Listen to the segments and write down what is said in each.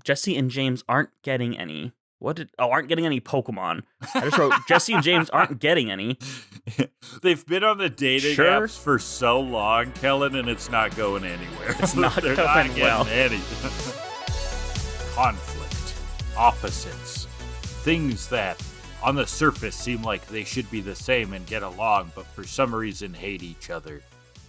Jesse and James aren't getting any. Aren't getting any Pokemon. I just wrote, Jesse and James aren't getting any. They've been on the dating apps for so long, Kellan, and it's not going anywhere. It's not They're going not getting well. any. Conflict. Opposites. Things that, on the surface, seem like they should be the same and get along, but for some reason hate each other.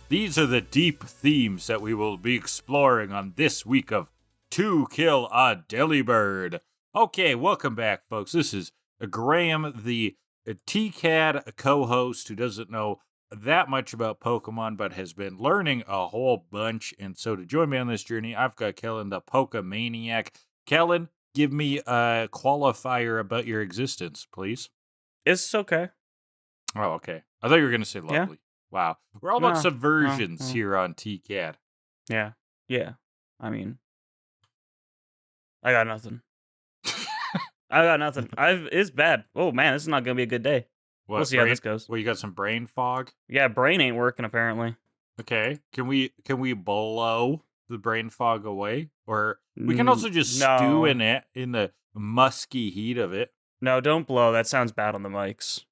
These are the deep themes that we will be exploring on this week of Kill A Delibird. Okay, welcome back, folks. This is Graham, the TKAD co-host who doesn't know that much about Pokemon, but has been learning a whole bunch. And so to join me on this journey, I've got Kellan, the Pokemaniac. Kellan, give me a qualifier about your existence, please. It's okay. Oh, okay. I thought you were going to say lovely. Yeah. Wow. We're all about No, subversions no. here on TKAD. Yeah. I mean, I got nothing. It's bad. Oh man, this is not gonna be a good day. What, We'll see how this goes. Well, you got some brain fog? Yeah, brain ain't working apparently. Okay. Can we blow the brain fog away? Or we can also just stew in it, in the musky heat of it. No, don't blow. That sounds bad on the mics.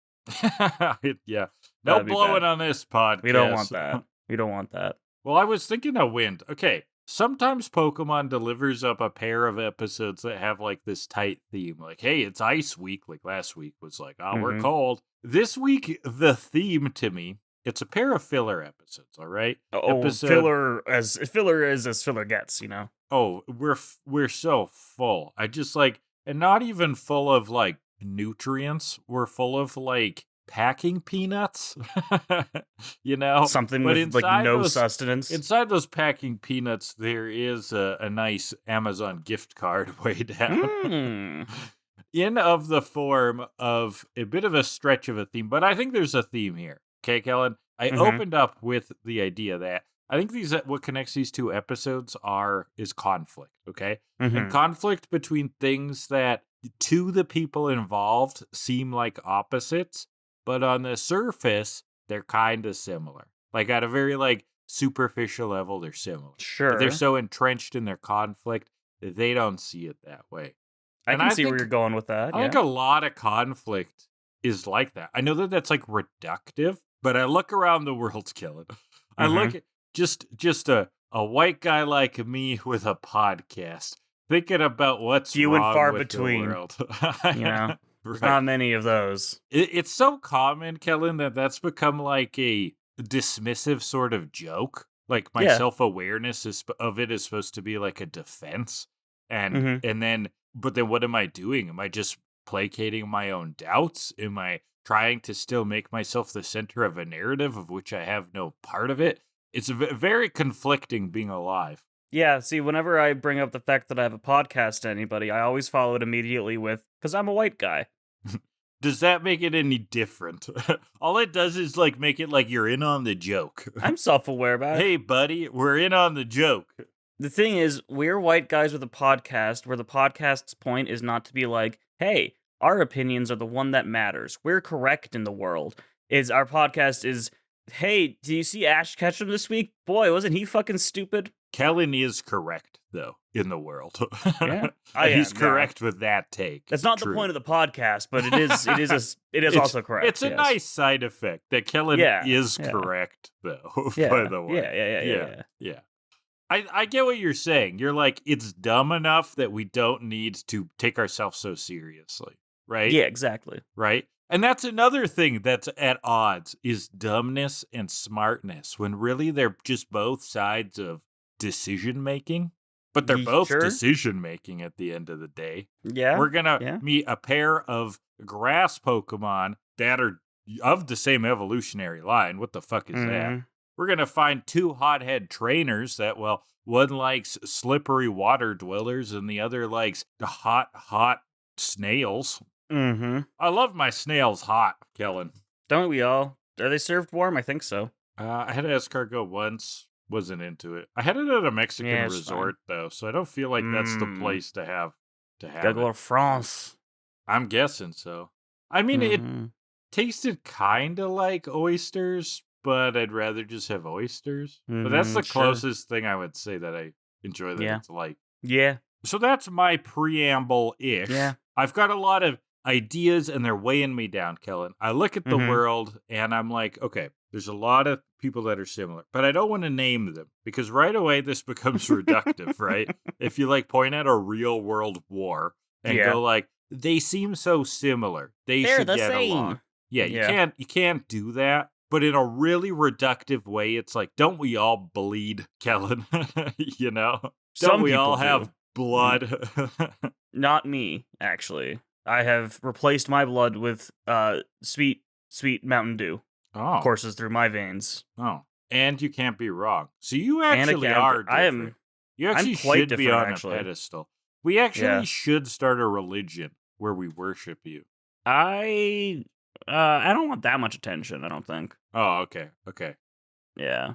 Yeah. No That'd be blowing bad. on this podcast. We don't want that. We don't want that. Well, I was thinking of wind. Okay. Sometimes Pokemon delivers up a pair of episodes that have like this tight theme. Like, hey, it's Ice Week. Like last week was like, oh, we're cold. This week, the theme to me, it's a pair of filler episodes, all right? Filler as filler gets, you know? Oh, we're so full. I just like, and not even full of like nutrients. We're full of like packing peanuts, you know? Something with like no sustenance. Inside those packing peanuts, there is a nice Amazon gift card way down. In of the form of a bit of a stretch of a theme, but I think there's a theme here. Okay, Kellan? I opened up with the idea that I think what connects these two episodes is conflict, okay? And conflict between things that to the people involved seem like opposites, but on the surface, they're kind of similar. Like at a very like superficial level, they're similar. Sure. But they're so entrenched in their conflict that they don't see it that way. I can see where you're going with that. I think a lot of conflict is like that. I know that that's like reductive, but I look around the world, Kellan. I look at just a white guy like me with a podcast, thinking about what's few wrong and far with between. The world. You know, there's not many of those. It's so common, Kellan, that's become like a dismissive sort of joke. Like my self-awareness of it is supposed to be like a defense, and then. But then what am I doing? Am I just placating my own doubts? Am I trying to still make myself the center of a narrative of which I have no part of it? It's very conflicting being alive. Yeah, see, whenever I bring up the fact that I have a podcast to anybody, I always follow it immediately with, because I'm a white guy. Does that make it any different? All it does is like make it like you're in on the joke. I'm self-aware about it. Hey, buddy, we're in on the joke. The thing is, we're white guys with a podcast where the podcast's point is not to be like, hey, our opinions are the one that matters. We're correct in the world. Our podcast is, hey, do you see ashketchum this week? Boy, wasn't he fucking stupid? Kellan is correct, though, in the world. Yeah. He's correct with that take. That's not the point of the podcast, but it is also correct. It's a nice side effect that Kellan is correct, though, by the way. Yeah. I get what you're saying. You're like, it's dumb enough that we don't need to take ourselves so seriously, right? Yeah, exactly. Right? And that's another thing that's at odds is dumbness and smartness, when really they're just both sides of decision-making, but they're both decision-making at the end of the day. Yeah. We're going to meet a pair of grass Pokemon that are of the same evolutionary line. What the fuck is that? We're going to find two hothead trainers that, well, one likes slippery water dwellers and the other likes hot snails. I love my snails hot, Kellan. Don't we all? Are they served warm? I think so. I had escargot once, wasn't into it. I had it at a Mexican resort, though, so I don't feel like that's the place to have Gotta go to France. I'm guessing so. I mean, it tasted kind of like oysters, but I'd rather just have oysters. But that's the closest thing I would say that I enjoy that it's like. Yeah. So that's my preamble-ish. Yeah. I've got a lot of ideas and they're weighing me down, Kellan. I look at the world and I'm like, okay, there's a lot of people that are similar, but I don't want to name them because right away this becomes reductive, right? If you like point at a real world war and go like, they seem so similar. They're should the get same. along. Yeah, you can't do that. But in a really reductive way, it's like, don't we all bleed, Kellan? You know? Don't we all have blood? Not me, actually. I have replaced my blood with sweet Mountain Dew. Oh. Courses through my veins. Oh. And you can't be wrong. So you actually are different. You actually should be on a pedestal. We actually should start a religion where we worship you. I don't want that much attention, I don't think. Oh, okay. Yeah.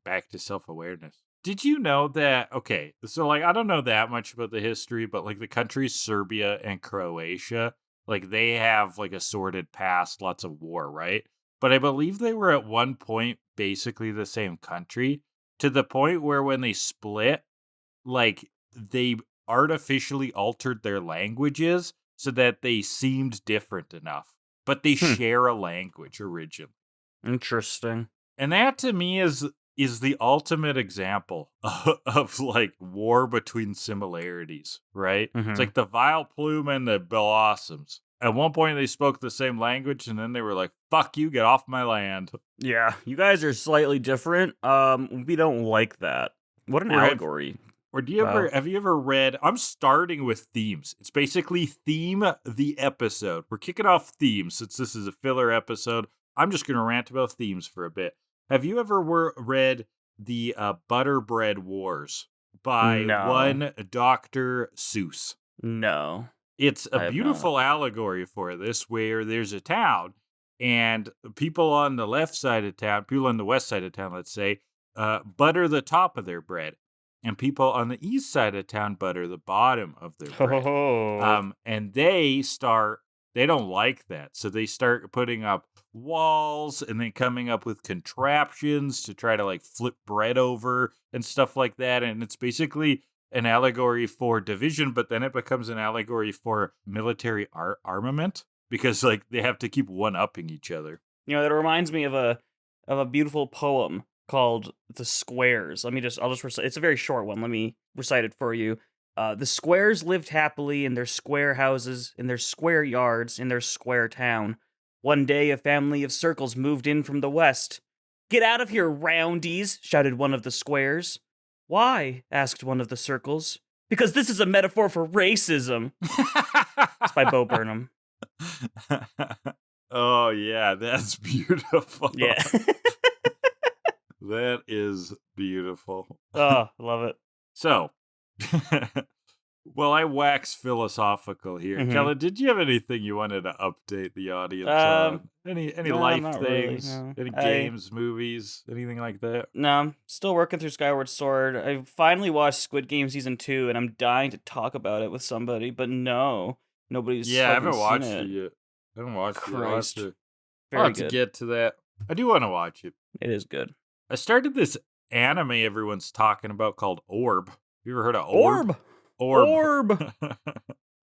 Back to self-awareness. Did you know that, okay, so, like, I don't know that much about the history, but, like, the countries Serbia and Croatia, like, they have, like, a sordid past, lots of war, right? But I believe they were at one point basically the same country, to the point where when they split, like, they artificially altered their languages so that they seemed different enough. But they share a language originally. Interesting. And that to me is the ultimate example of like war between similarities, right? It's like the Vileplume and the Bellossoms. At one point they spoke the same language and then they were like, fuck you, get off my land. Yeah, you guys are slightly different. We don't like that. What an allegory. Or do you have you ever read, I'm starting with themes. It's basically theme the episode. We're kicking off themes since this is a filler episode. I'm just going to rant about themes for a bit. Have you ever read the Butter Bread Wars by one Dr. Seuss? No. It's a beautiful allegory for this where there's a town and people on the left side of town, people on the west side of town, let's say, butter the top of their bread. And people on the east side of town butter the bottom of their bread. And they don't like that. So they start putting up walls and then coming up with contraptions to try to like flip bread over and stuff like that. And it's basically an allegory for division, but then it becomes an allegory for military armament because like they have to keep one-upping each other. You know, it reminds me of a beautiful poem called The Squares. I'll just recite. It's a very short one. Let me recite it for you. The squares lived happily in their square houses, in their square yards, in their square town. One day, a family of circles moved in from the west. "Get out of here, roundies!" shouted one of the squares. "Why?" asked one of the circles. "Because this is a metaphor for racism." It's by Bo Burnham. Oh, yeah, that's beautiful. Yeah. That is beautiful. Oh, love it. So, well, I wax philosophical here. Kellan, did you have anything you wanted to update the audience on? Any life things? Really, no. Any games, movies, anything like that? No, I'm still working through Skyward Sword. I finally watched Squid Game Season 2, and I'm dying to talk about it with somebody, but no. Nobody's I haven't watched seen it yet. I haven't watched Christ. it. Very I'll have good. to get to that. I do want to watch it. It is good. I started this anime everyone's talking about called Orb. You ever heard of Orb? Orb!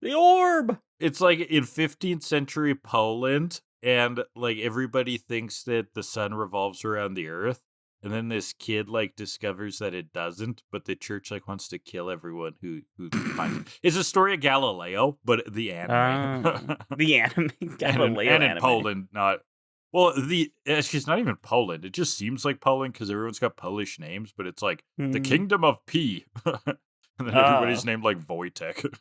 The Orb! It's like in 15th century Poland, and like everybody thinks that the sun revolves around the earth. And then this kid like discovers that it doesn't, but the church like wants to kill everyone who finds it. It's a story of Galileo, but the anime. The anime. Galileo and in anime. Poland, not. Well, it's not even Poland. It just seems like Poland because everyone's got Polish names, but it's like the Kingdom of P. And then everybody's named like Wojtek.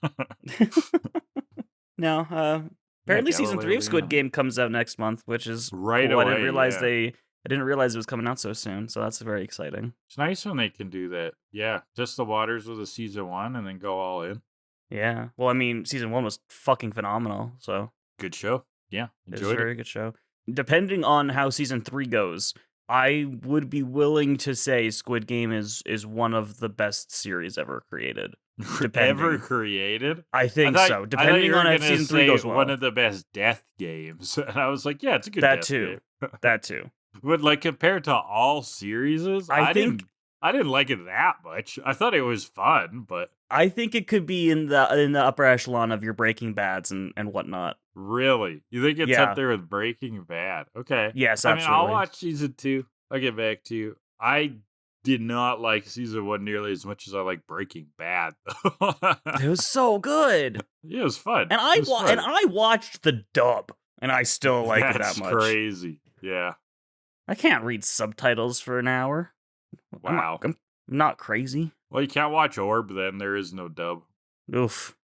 No, apparently season 3 of Squid Game comes out next month, which is right cool. away. I didn't realize it was coming out so soon, so that's very exciting. It's nice when they can do that. Yeah, just the waters with a season 1 and then go all in. Yeah. Well, I mean, season 1 was fucking phenomenal, so. Good show. Yeah, enjoyed it. It's a very good show. Depending on how season 3 goes, I would be willing to say Squid Game is one of the best series ever created. Ever created? I think so. Depending on how season 3 goes well. One of the best death games. And I was like, yeah, it's a good that death too. game. That too. But like compared to all series, I think I didn't like it that much. I thought it was fun, but I think it could be in the upper echelon of your Breaking Bads and whatnot. really, you think it's Yeah. up there with Breaking Bad? Okay. Yes, I mean, I'll absolutely. watch season 2. I'll get back to you. I did not like season 1 nearly as much as I like Breaking Bad. It was so good. Yeah, it was fun. And It was fun. I watched the dub, and I still like it that That's much. crazy. Yeah. I can't read subtitles for an hour. Wow. I'm not crazy. Well, you can't watch Orb then. There is no dub. Oof.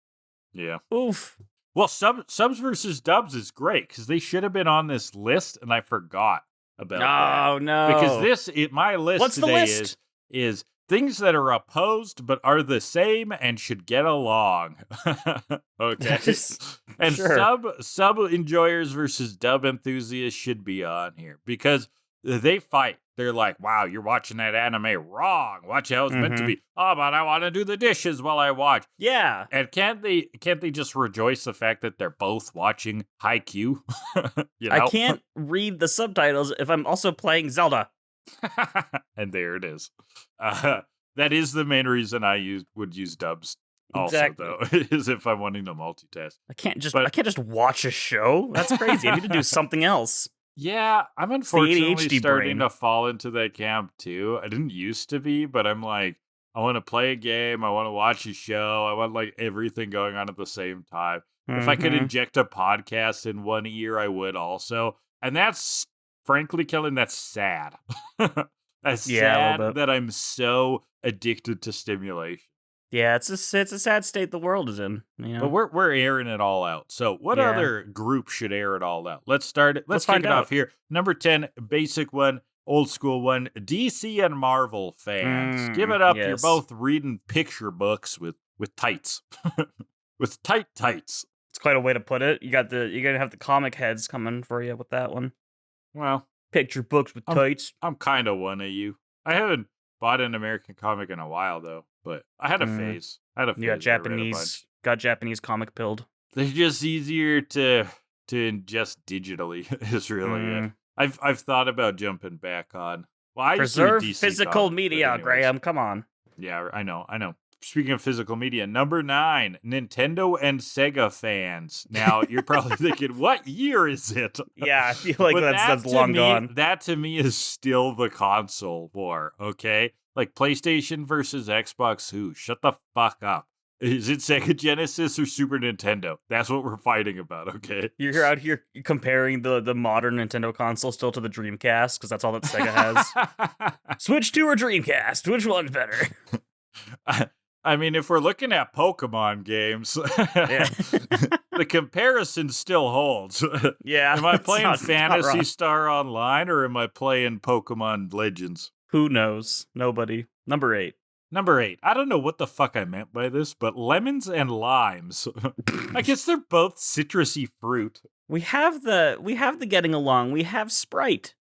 Yeah. Oof. Well, subs versus dubs is great because they should have been on this list, and I forgot about that. Oh no. Because my list What's the today list? is things that are opposed but are the same and should get along. Okay. And Sure. sub enjoyers versus dub enthusiasts should be on here because they fight. They're like, wow, you're watching that anime wrong. Watch how it's meant to be. Oh, but I want to do the dishes while I watch. Yeah. And can't they just rejoice the fact that they're both watching Haikyuu? You know? I can't read the subtitles if I'm also playing Zelda. And there it is. That is the main reason I would use dubs. Exactly. Also, though, is if I'm wanting to multitask. I can't just watch a show. That's crazy. I need to do something else. Yeah, I'm unfortunately ADHD starting brain. to fall into that camp too. I didn't used to be, but I'm like, I want to play a game. I want to watch a show. I want like everything going on at the same time. If I could Mhm. inject a podcast in one ear, I would also. And that's, frankly, Kellan, that's sad. That's Yeah, a little sad bit. that I'm so addicted to stimulation. Yeah, it's a sad state the world is in. You know? But we're airing it all out. So what Yeah. other group should air it all out? Let's start it. Let's find kick it off out. here. Number 10, basic one, old school one, DC and Marvel fans. Give it up. You're yes. both reading picture books with tights. With tights. It's quite a way to put it. You're gonna have the comic heads coming for you with that one. Well, Picture books with tights. I'm kind of one of you. I haven't bought an American comic in a while though, but I had a phase. You got where I read a bunch. Japanese comic pilled. They're just easier to ingest digitally. Is really it. I've thought about jumping back on. Well, I Preserve used to read DC physical comics, but media, anyways. Graham. Come on. Yeah, I know. Speaking of physical media, number 9, Nintendo and Sega fans. Now, you're probably thinking, what year is it? Yeah, I feel like But that's to long me, gone. That to me is still the console war, okay? Like PlayStation versus Xbox, who? Shut the fuck up. Is it Sega Genesis or Super Nintendo? That's what we're fighting about, okay? You're out here comparing the modern Nintendo console still to the Dreamcast because that's all that Sega has. Switch 2 or Dreamcast? Which one's better? I mean, if we're looking at Pokemon games, the comparison still holds. Yeah. Am I it's playing not Phantasy wrong. Star Online or am I playing Pokemon Legends? Who knows? Nobody. Number 8. Number 8. I don't know what the fuck I meant by this, but lemons and limes. I guess they're both citrusy fruit. We have the getting along. We have Sprite.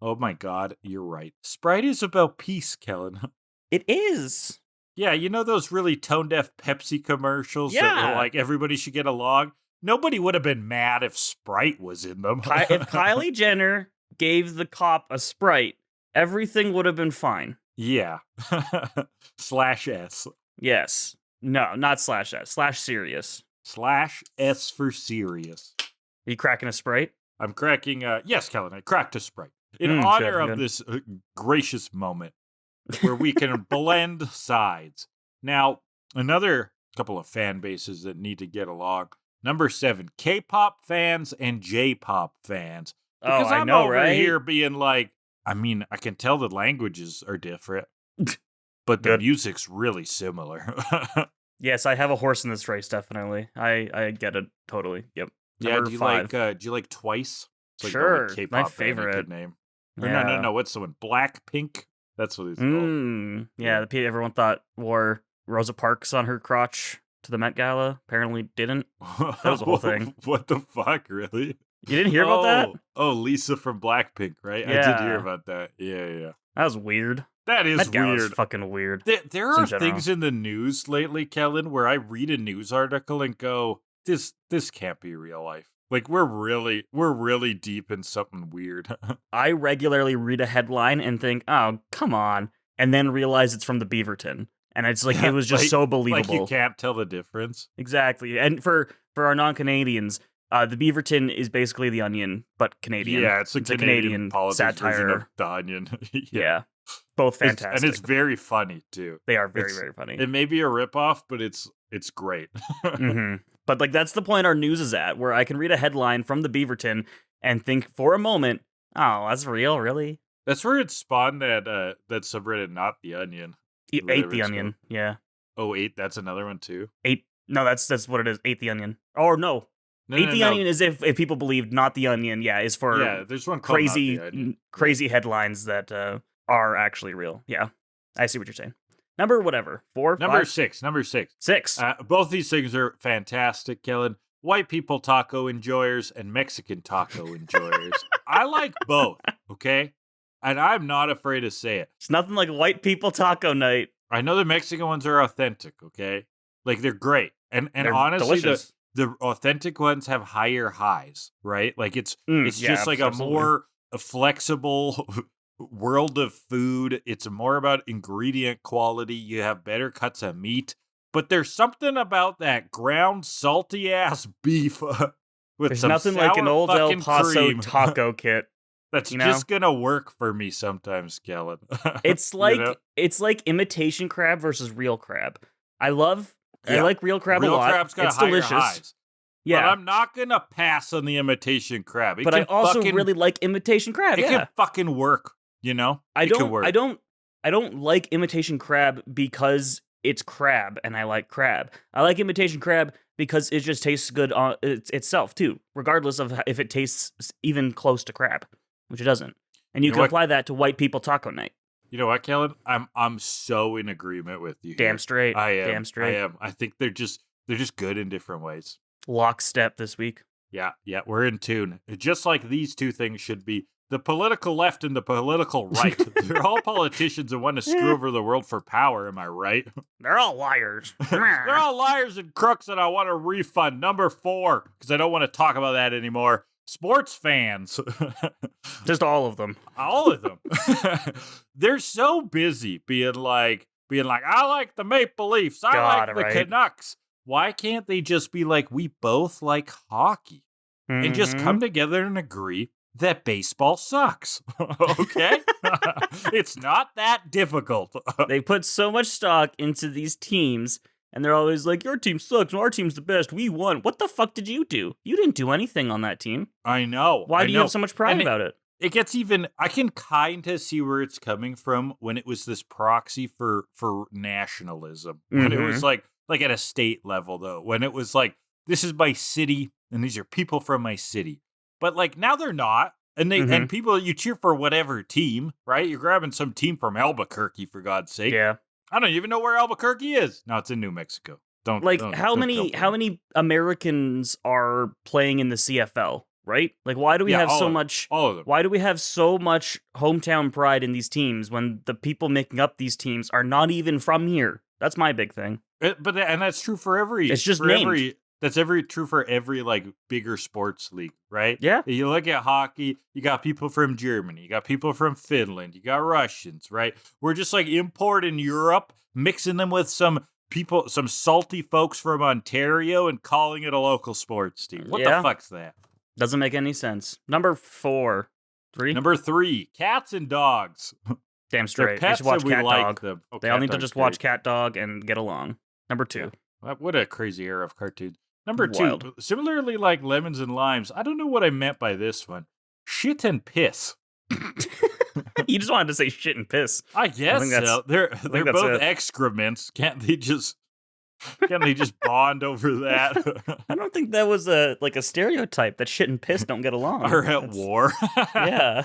Oh my god, you're right. Sprite is about peace, Kellan. It is. Yeah, you know those really tone-deaf Pepsi commercials that Yeah. were like, everybody should get along? Nobody would have been mad if Sprite was in them. If Kylie Jenner gave the cop a Sprite, everything would have been fine. Yeah. /S. Yes. No, not /S. /serious. /S for serious. Are you cracking a Sprite? I'm cracking, yes, Kellan, I cracked a Sprite. In Good, honor of good. this gracious moment where we can blend sides. Now, another couple of fan bases that need to get along. Number 7, K-pop fans and J-pop fans. Because I I'm know, over right? here being like, I mean, I can tell the languages are different, but the Good. music's really similar. Yes, I have a horse in this race, definitely. I get it totally. Yep. Yeah, Number do you 5. like Twice? It's like Sure, the K-pop my band I favorite. could name. Or Yeah. no, what's the one? Blackpink? That's what he's called. Yeah, the people everyone thought wore Rosa Parks on her crotch to the Met Gala. Apparently didn't. That was the whole thing. What the fuck, really? You didn't hear about that? Oh, Lisa from Blackpink, right? I did hear Yeah. about that. Yeah. That was weird. That is Met Gala's weird. fucking weird. There in are general. things in the news lately, Kellan, where I read a news article and go, this can't be real life. Like we're really deep in something weird. I regularly read a headline and think, oh, come on. and then realize it's from the Beaverton. And it's like, it was just so believable. Like you can't tell the difference. Exactly. And for our non-Canadians, the Beaverton is basically the Onion, but Canadian. Yeah, it's a Canadian politics version of the Onion. Yeah. Both fantastic. And it's very funny, too. They are very, very funny. It may be a ripoff, but it's great. But like, that's the point our news is at, where I can read a headline from the Beaverton and think for a moment, oh, that's real, really? That's where it spawned that subreddit, Not the Onion. Ate the Onion, yeah. Oh, 8, that's another one too? No, that's what it is, Ate the Onion. Or no. Ate the Onion is if people believe Not the Onion, is for there's one called crazy headlines that are actually real. Yeah, I see what you're saying. Number whatever, 4, Number 5? 6, number 6. 6. Both these things are fantastic, Kellan. White people taco enjoyers and Mexican taco enjoyers. I like both, okay? And I'm not afraid to say it. It's nothing like white people taco night. I know the Mexican ones are authentic, okay? Like, they're great. And they're honestly, delicious. the authentic ones have higher highs, right? Like, it's just like a more flexible world of food. It's more about ingredient quality. You have better cuts of meat. But there's something about that ground salty-ass beef with There's some nothing like an old El Paso cream. taco kit. That's just gonna work for me sometimes, Kellan. It's like it's like imitation crab versus real crab. I like real crab a lot. Real crab's got it's higher delicious. highs. Yeah, but I'm not gonna pass on the imitation crab. But I also really like imitation crab. It can fucking work. You know, I don't like imitation crab because it's crab and I like crab. I like imitation crab because it just tastes good on itself too, regardless of if it tastes even close to crab, which it doesn't. And you can apply that to white people taco night. You know what, Kellan? I'm so in agreement with you. Damn straight. I am. Damn straight. I am. I think they're just good in different ways. Lockstep this week. Yeah, we're in tune. Just like these two things should be. The political left and the political right. They're all politicians and want to screw over the world for power, am I right? They're all liars. They're all liars and crooks, and I want a refund. Number 4, because I don't want to talk about that anymore. Sports fans. Just all of them. All of them. They're so busy being like, I like the Maple Leafs. I like the Canucks. Why can't they just be like, we both like hockey? And just come together and agree that baseball sucks. Okay? It's not that difficult. They put so much stock into these teams, and they're always like, your team sucks, our team's the best, we won. What the fuck did you do? You didn't do anything on that team. I know. Why do you have so much pride about it? It gets even, I can kind of see where it's coming from when it was this proxy for nationalism. When it was like at a state level, though. When it was like, this is my city, and these are people from my city. But like now they're not, and and people, you cheer for whatever team, right? You're grabbing some team from Albuquerque, for God's sake. Yeah, I don't even know where Albuquerque is. No, it's in New Mexico. How many Americans are playing in the CFL? Right? Like, why do we have so much? All of them. Why do we have so much hometown pride in these teams when the people making up these teams are not even from here? That's my big thing. And that's true for every. It's just named. That's true for every like bigger sports league, right? Yeah. You look at hockey, you got people from Germany, you got people from Finland, you got Russians, right? We're just like importing Europe, mixing them with some people, some salty folks from Ontario, and calling it a local sports team. What the fuck's that? Doesn't make any sense. Number 4, 3. Number 3, cats and dogs. Damn straight. They're pets, they should watch and we Cat like Dog. them. Oh, they all need to just watch Cat Dog and get along. Number 2. Yeah. What a crazy era of cartoons. Number 2, Wild. Similarly like lemons and limes, I don't know what I meant by this one. Shit and piss. You just wanted to say shit and piss. I guess so. They're both excrements. Can't they just bond over that? I don't think that was a stereotype that shit and piss don't get along. Or at war. Yeah.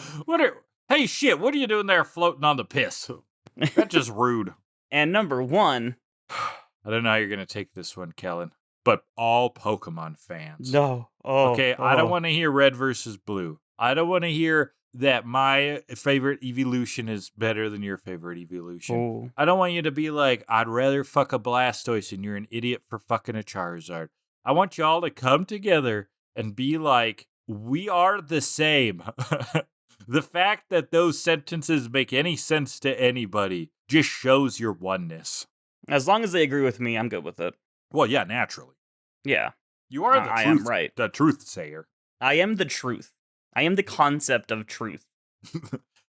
Hey shit, what are you doing there floating on the piss? That's just rude. And number 1. I don't know how you're going to take this one, Kellan, but all Pokemon fans. No. Okay, I don't want to hear red versus blue. I don't want to hear that my favorite evolution is better than your favorite evolution. Oh. I don't want you to be like, I'd rather fuck a Blastoise and you're an idiot for fucking a Charizard. I want y'all to come together and be like, we are the same. The fact that those sentences make any sense to anybody just shows your oneness. As long as they agree with me, I'm good with it. Well, yeah, naturally. Yeah. You are the truth. I am right. The truth sayer. I am the truth. I am the concept of truth.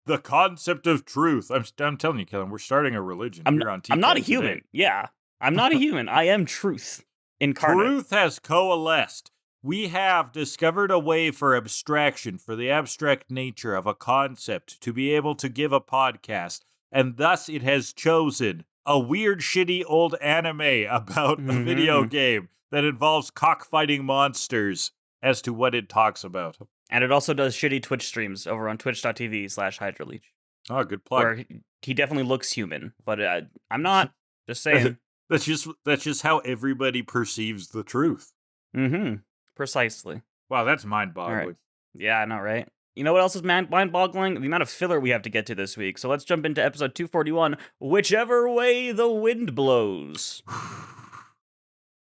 The concept of truth. I'm telling you, Kellan, we're starting a religion here on TKAD. I'm not a human. Yeah. I'm not a human. I am truth incarnate. Truth has coalesced. We have discovered a way for abstraction, for the abstract nature of a concept to be able to give a podcast, and thus it has chosen a weird, shitty old anime about a video game that involves cockfighting monsters as to what it talks about. And it also does shitty Twitch streams over on twitch.tv/HydraLeech. Oh, good plug. Where he definitely looks human, but I'm not. Just saying. That's just how everybody perceives the truth. Precisely. Wow, that's mind-boggling. Right. Yeah, I know, right? You know what else is mind-boggling? The amount of filler we have to get to this week. So let's jump into episode 241, Whichever Way the Wind Blows.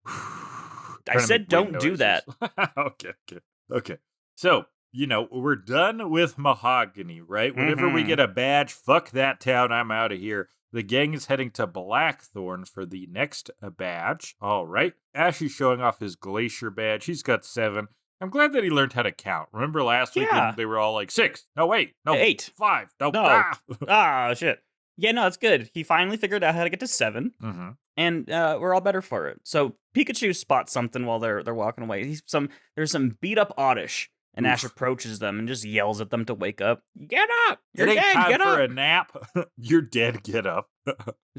I said don't do that. Okay. So, we're done with Mahogany, right? Whenever we get a badge, fuck that town, I'm out of here. The gang is heading to Blackthorn for the next badge. All right. Ash is showing off his Glacier badge. He's got 7. I'm glad that he learned how to count. Remember last week when they were all like 6? No, wait. No, 8. 5. No. Shit. Yeah, no, it's good. He finally figured out how to get to 7. And we're all better for it. So Pikachu spots something while they're walking away. There's some beat up Oddish. And Ash approaches them and just yells at them to wake up. Get up! You're dead, get up! For a nap. You're dead, get up.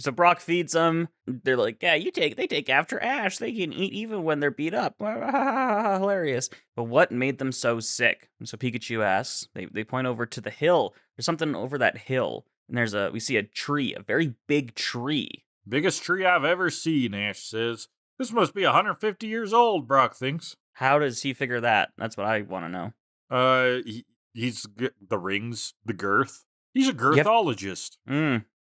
So Brock feeds them. They're like, yeah, they take after Ash. They can eat even when they're beat up. Hilarious. But what made them so sick? And so Pikachu asks. They point over to the hill. There's something over that hill. And we see a tree, a very big tree. Biggest tree I've ever seen, Ash says. This must be 150 years old, Brock thinks. How does he figure that? That's what I want to know. He's the rings, the girth. He's a girthologist.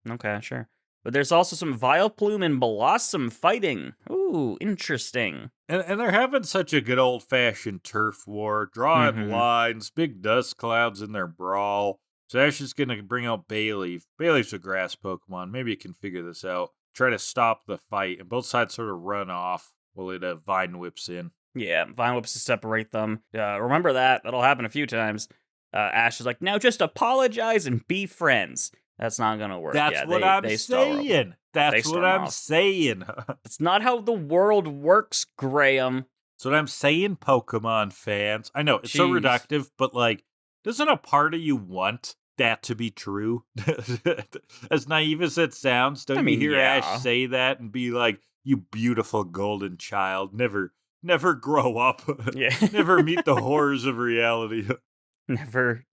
Okay, sure. But there's also some Vileplume and Bellossom fighting. Ooh, interesting. And they're having such a good old-fashioned turf war, drawing lines, big dust clouds in their brawl. So Ash is going to bring out Bayleaf. Bayleaf's a grass Pokemon. Maybe it can figure this out. Try to stop the fight, and both sides sort of run off while it Vine Whips in. Yeah, Vine Whips to separate them. Remember that. That'll happen a few times. Ash is like, now just apologize and be friends. That's not going to work. That's what I'm saying. That's what I'm saying. It's not how the world works, Graham. That's what I'm saying, Pokemon fans. I know, it's so reductive, but, doesn't a part of you want that to be true? As naive as it sounds, don't you hear Ash say that and be like, you beautiful golden child, never grow up. Yeah. Never meet the horrors of reality. Never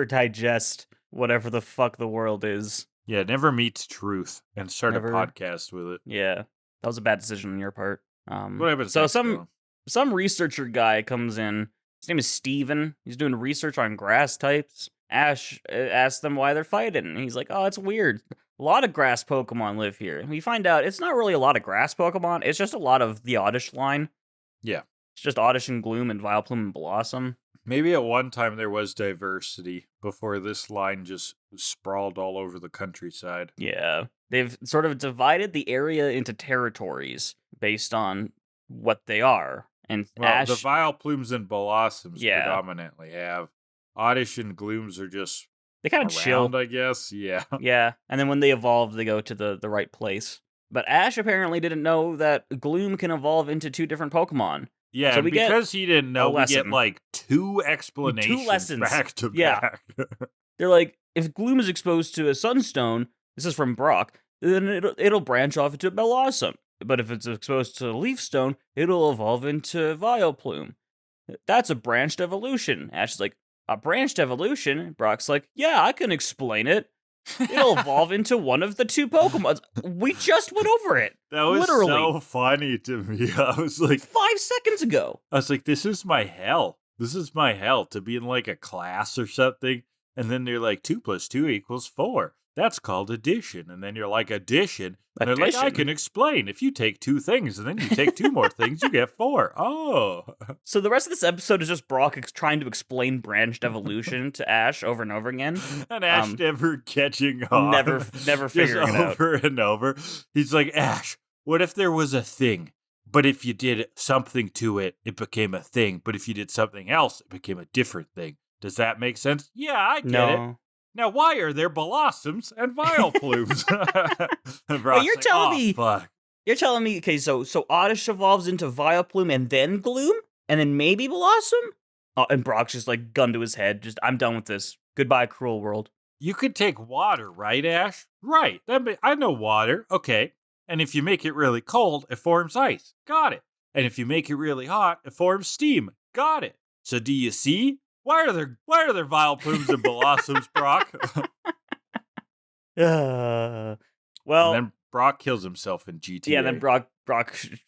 digest whatever the fuck the world is. Yeah, never meet truth and start a podcast with it. Yeah, that was a bad decision on your part. What happens? So some researcher guy comes in. His name is Steven. He's doing research on grass types. Ash asks them why they're fighting. And he's like, oh, it's weird. A lot of grass Pokemon live here. And we find out it's not really a lot of grass Pokemon. It's just a lot of the Oddish line. Yeah. It's just Oddish and Gloom and Vileplume and Bellossom. Maybe at one time there was diversity before this line just sprawled all over the countryside. Yeah. They've sort of divided the area into territories based on what they are. And Ash... the Vileplumes and Bellossoms predominantly have. Oddish and Glooms are just... They kind of chill, I guess. Yeah. Yeah. And then when they evolve, they go to the right place. But Ash apparently didn't know that Gloom can evolve into 2 different Pokemon. Yeah, so because he didn't know, we get 2 explanations 2 lessons. Back to back. They're like, if Gloom is exposed to a Sunstone, this is from Brock, then it'll branch off into Bellossom. But if it's exposed to Leafstone, it'll evolve into Vileplume. That's a branched evolution. Ash is like, a branched evolution? Brock's like, yeah, I can explain it. It'll evolve into one of the 2 Pokemon. We just went over it. That was literally so funny to me. I was like... 5 seconds ago. I was like, this is my hell. This is my hell to be in a class or something. And then they're like, 2 + 2 = 4. That's called addition. And then you're like, addition? And they're like, I can explain. If you take 2 things and then you take 2 more things, you get 4. Oh. So the rest of this episode is just Brock trying to explain branched evolution to Ash over and over again. And Ash never catching on. Never figuring it out. Over and over. He's like, Ash, what if there was a thing? But if you did something to it, it became a thing. But if you did something else, it became a different thing. Does that make sense? Yeah, I get it. Now, why are there Bellossums and Vileplumes? Well, you're telling me. Fuck. You're telling me. Okay, so Oddish evolves into Vileplume and then Gloom, and then maybe Bellossom. Oh, and Brock's just like gun to his head. Just I'm done with this. Goodbye, cruel world. You could take water, right, Ash? Right. I know water. Okay. And if you make it really cold, it forms ice. Got it. And if you make it really hot, it forms steam. Got it. So do you see? Why are there Vileplumes and Bellossums, Brock? Well, and then Brock kills himself in GTA. Yeah, then Brock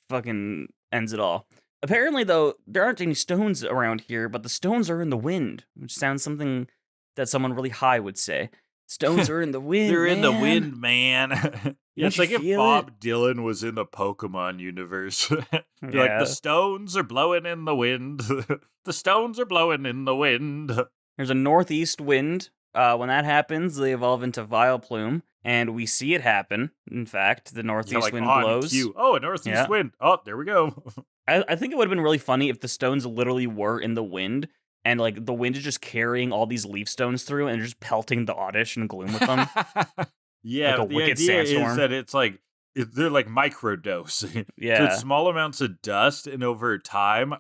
fucking ends it all. Apparently, though, there aren't any stones around here, but the stones are in the wind, which sounds something that someone really high would say. Stones are in the wind. They're in the man. wind, man. Yeah, it's like if Bob Dylan was in the Pokemon universe. Like, the stones are blowing in the wind. The stones are blowing in the wind. There's a northeast wind. When that happens, they evolve into Vileplume, and we see it happen. In fact, the northeast wind blows. Cue. Oh, a northeast wind. Oh, there we go. I think it would have been really funny if the stones literally were in the wind, and like the wind is just carrying all these leaf stones through and just pelting the Oddish and Gloom with them. Yeah, like the idea is that it's like they're like microdose. Yeah, so small amounts of dust, and over time,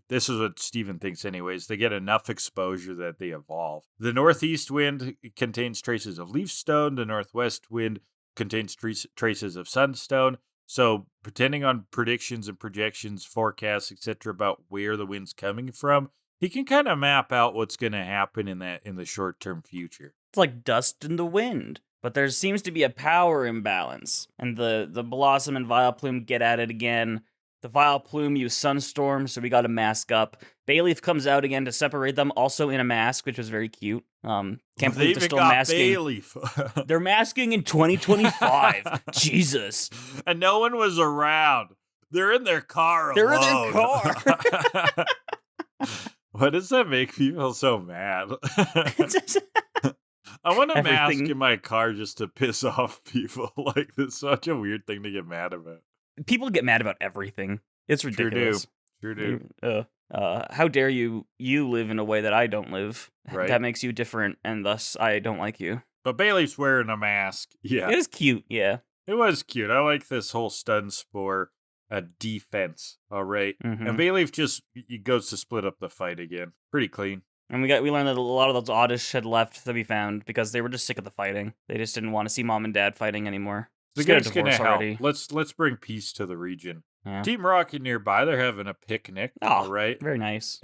this is what Steven thinks anyways, they get enough exposure that they evolve. The northeast wind contains traces of leaf stone. The northwest wind contains traces of sunstone. So, depending on predictions and projections, forecasts, etc., about where the wind's coming from, he can kind of map out what's going to happen in the short-term future. It's like dust in the wind. But there seems to be a power imbalance, and the Bellossom and Vileplume get at it again. The Vileplume use Sunstorm, so we got to mask up. Bayleaf comes out again to separate them, also in a mask, which was very cute. Can't believe they're still masking. Bayleaf. They're masking in 2025. Jesus. And no one was around. They're in their car alone. They're in their car. Why does that make me feel so mad? I want a mask in my car just to piss off people. Like, it's such a weird thing to get mad about. People get mad about everything. It's ridiculous. Sure do. How dare you live in a way that I don't live. Right. That makes you different, and thus I don't like you. But Bayleaf's wearing a mask. Yeah. It is cute, yeah. It was cute. I like this whole stun spore defense. All right. Mm-hmm. And Bayleaf he goes to split up the fight again. Pretty clean. And we learned that a lot of those Oddish had left to be found because they were just sick of the fighting. They just didn't want to see Mom and Dad fighting anymore. The game's gonna help. Already. Let's bring peace to the region. Yeah. Team Rocket nearby. They're having a picnic. Oh, all right. Very nice.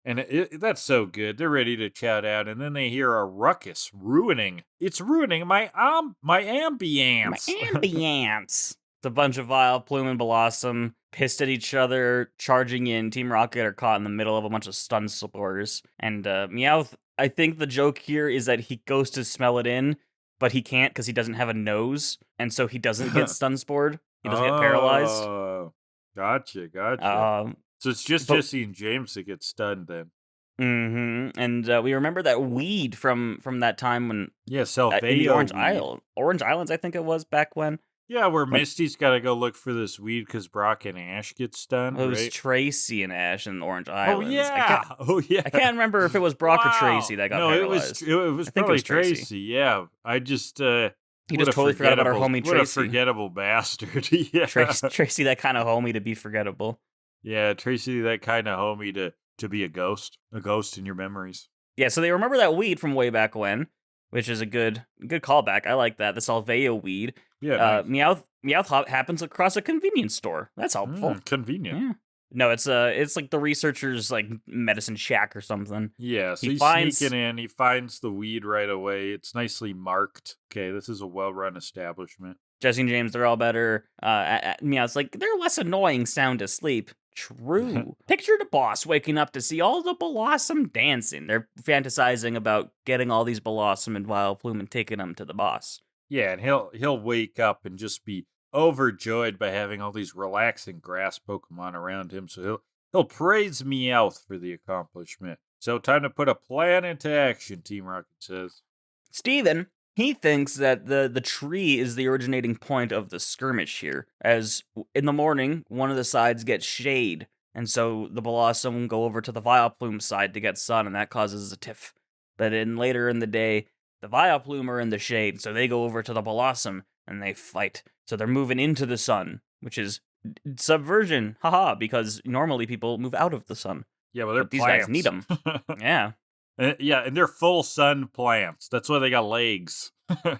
And that's so good. They're ready to chat out, and then they hear a ruckus ruining. It's ruining my ambiance. My ambiance. It's a bunch of Vileplume and Bellossom pissed at each other, charging in. Team Rocket are caught in the middle of a bunch of stun spores. And Meowth, I think the joke here is that he goes to smell it in, but he can't because he doesn't have a nose, and so he doesn't get stun spored. He doesn't get paralyzed. Oh, gotcha. So it's just Jesse and James that get stunned then. Mm-hmm. And we remember that weed from that time when... Yeah, Salveo in the Orange Island. Orange Islands, I think it was, back when. Yeah, where Misty's got to go look for this weed because Brock and Ash get stunned. It was Tracy and Ash in the Orange Islands. Oh, yeah. I can't remember if it was Brock or Tracy that got paralyzed. It was probably Tracy. Yeah. I just... he just totally forgot about our homie Tracy. What a forgettable bastard. Yeah. Tracy, that kind of homie to be forgettable. Yeah, Tracy, that kind of homie to be a ghost in your memories. Yeah, so they remember that weed from way back when, which is a good callback. I like that. The Salveo weed. Yeah. Nice. Meowth happens across a convenience store. That's helpful. Convenient. Yeah. No, it's like the researcher's like medicine shack or something. Yeah, so he's sneaking in. He finds the weed right away. It's nicely marked. Okay, this is a well-run establishment. Jesse and James, they're all better. Meowth's like, they're less annoying sound asleep. True. Picture the boss waking up to see all the Bellossom dancing. They're fantasizing about getting all these Bellossom and Vileplume and taking them to the boss. Yeah, and he'll wake up and just be overjoyed by having all these relaxing grass Pokemon around him. So he'll praise Meowth for the accomplishment. So time to put a plan into action, Team Rocket says. Steven, he thinks that the tree is the originating point of the skirmish here, as in the morning, one of the sides gets shade, and so the Bellossom go over to the Vileplume side to get sun, and that causes a tiff. But then later in the day, the Vileplume are in the shade, so they go over to the Bellossom, and they fight. So they're moving into the sun, which is subversion, haha, because normally people move out of the sun. Yeah, well, these guys need them. Yeah. Yeah, and they're full sun plants. That's why they got legs.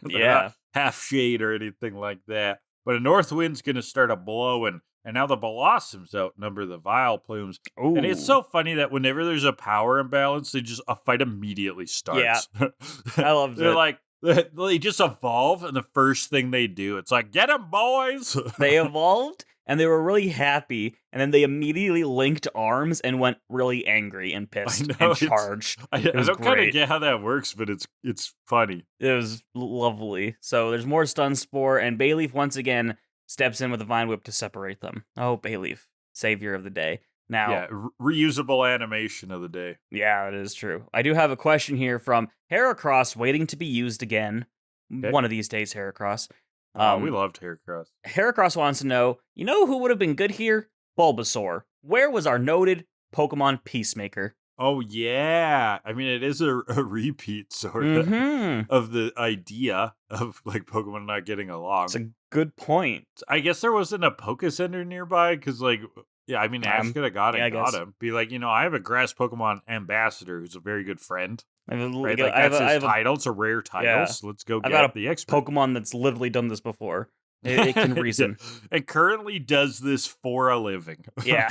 They're not half shade or anything like that. But a north wind's going to start a blowing, and now the Bellossoms outnumber the Vileplumes. Ooh. And it's so funny that whenever there's a power imbalance, a fight immediately starts. Yeah, I love They're it. like, they just evolve, and the first thing they do, it's like, get them, boys! They evolved, and they were really happy, and then they immediately linked arms and went really angry and pissed and charged. I don't kind of get how that works, but it's funny. It was lovely. So there's more Stun Spore, and Bayleaf once again steps in with a Vine Whip to separate them. Oh, Bayleaf, savior of the day. Now, yeah, reusable animation of the day. Yeah, it is true. I do have a question here from Heracross, waiting to be used again. Okay. One of these days, Heracross. We loved Heracross. Heracross wants to know, you know who would have been good here? Bulbasaur. Where was our noted Pokemon Peacemaker? Oh, yeah. I mean, it is a repeat sort of the idea of like Pokemon not getting along. It's a good point. I guess there wasn't a Poke Center nearby because, like, yeah, I mean, Ash could have got him. Be like, I have a grass Pokemon ambassador who's a very good friend. Right? That's his title. It's a rare title. Yeah. So let's go get the expert. Pokemon that's literally done this before. It can reason. And currently does this for a living. Yeah.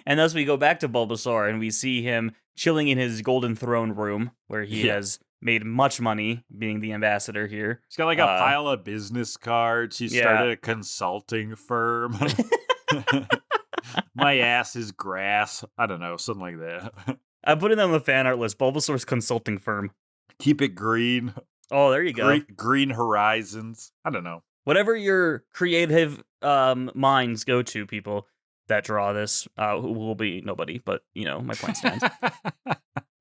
And thus we go back to Bulbasaur and we see him chilling in his golden throne room where he has made much money being the ambassador here. He's got like a pile of business cards. He started a consulting firm. My ass is grass. I don't know, something like that. I put it on the fan art list. Bulbasaur's consulting firm. Keep it green. Oh, there you go. Green horizons. I don't know. Whatever your creative minds go to, people that draw this, who will be nobody, but, my point stands.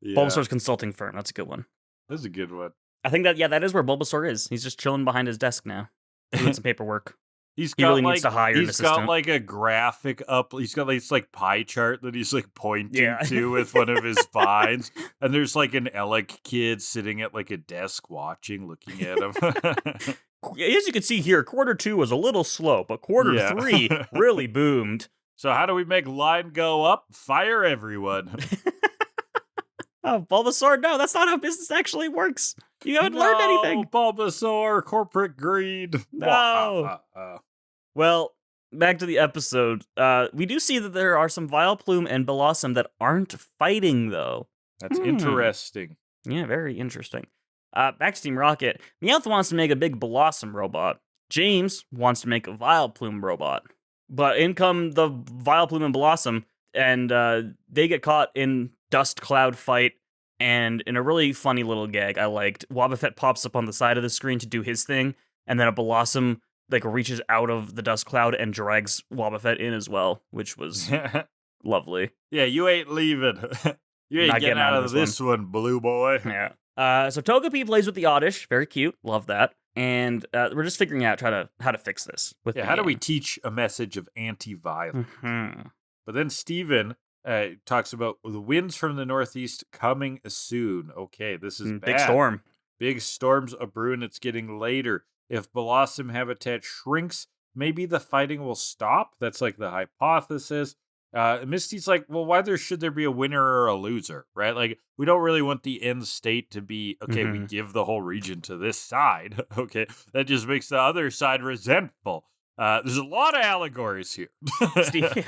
Bulbasaur's consulting firm. That's a good one. That's a good one. I think that is where Bulbasaur is. He's just chilling behind his desk now, doing some paperwork. He really needs to hire an assistant. He's got like a graphic up. He's got this like pie chart that he's like pointing to with one of his vines. And there's like an Alec kid sitting at like a desk looking at him. As you can see here, quarter 2 was a little slow, but quarter 3 really boomed. So how do we make line go up? Fire everyone. Oh, Bulbasaur, no, that's not how business actually works. You haven't learned anything. Bulbasaur, corporate greed. No. Well, back to the episode. We do see that there are some Vileplume and Bellossom that aren't fighting, though. That's interesting. Yeah, very interesting. Back to Team Rocket. Meowth wants to make a big Bellossom robot. James wants to make a Vileplume robot. But in come the Vileplume and Bellossom, and they get caught in dust cloud fight. And in a really funny little gag I liked, Wobbuffet pops up on the side of the screen to do his thing, and then a Bellossom like reaches out of the dust cloud and drags Wobbuffet in as well, which was lovely. Yeah, you ain't leaving. You ain't getting out of this one, blue boy. Yeah. So Togepi plays with the Oddish, very cute, love that. And we're just figuring out how to fix this. How do we teach a message of anti-violence? But then Steven talks about the winds from the northeast coming soon. Okay, this is bad. Big storm. Big storms a brewing. It's getting later. If Bellossom habitat shrinks, maybe the fighting will stop. That's like the hypothesis. Misty's like, well, why should there be a winner or a loser, right? Like, we don't really want the end state to be, okay, we give the whole region to this side. Okay, that just makes the other side resentful. There's a lot of allegories here.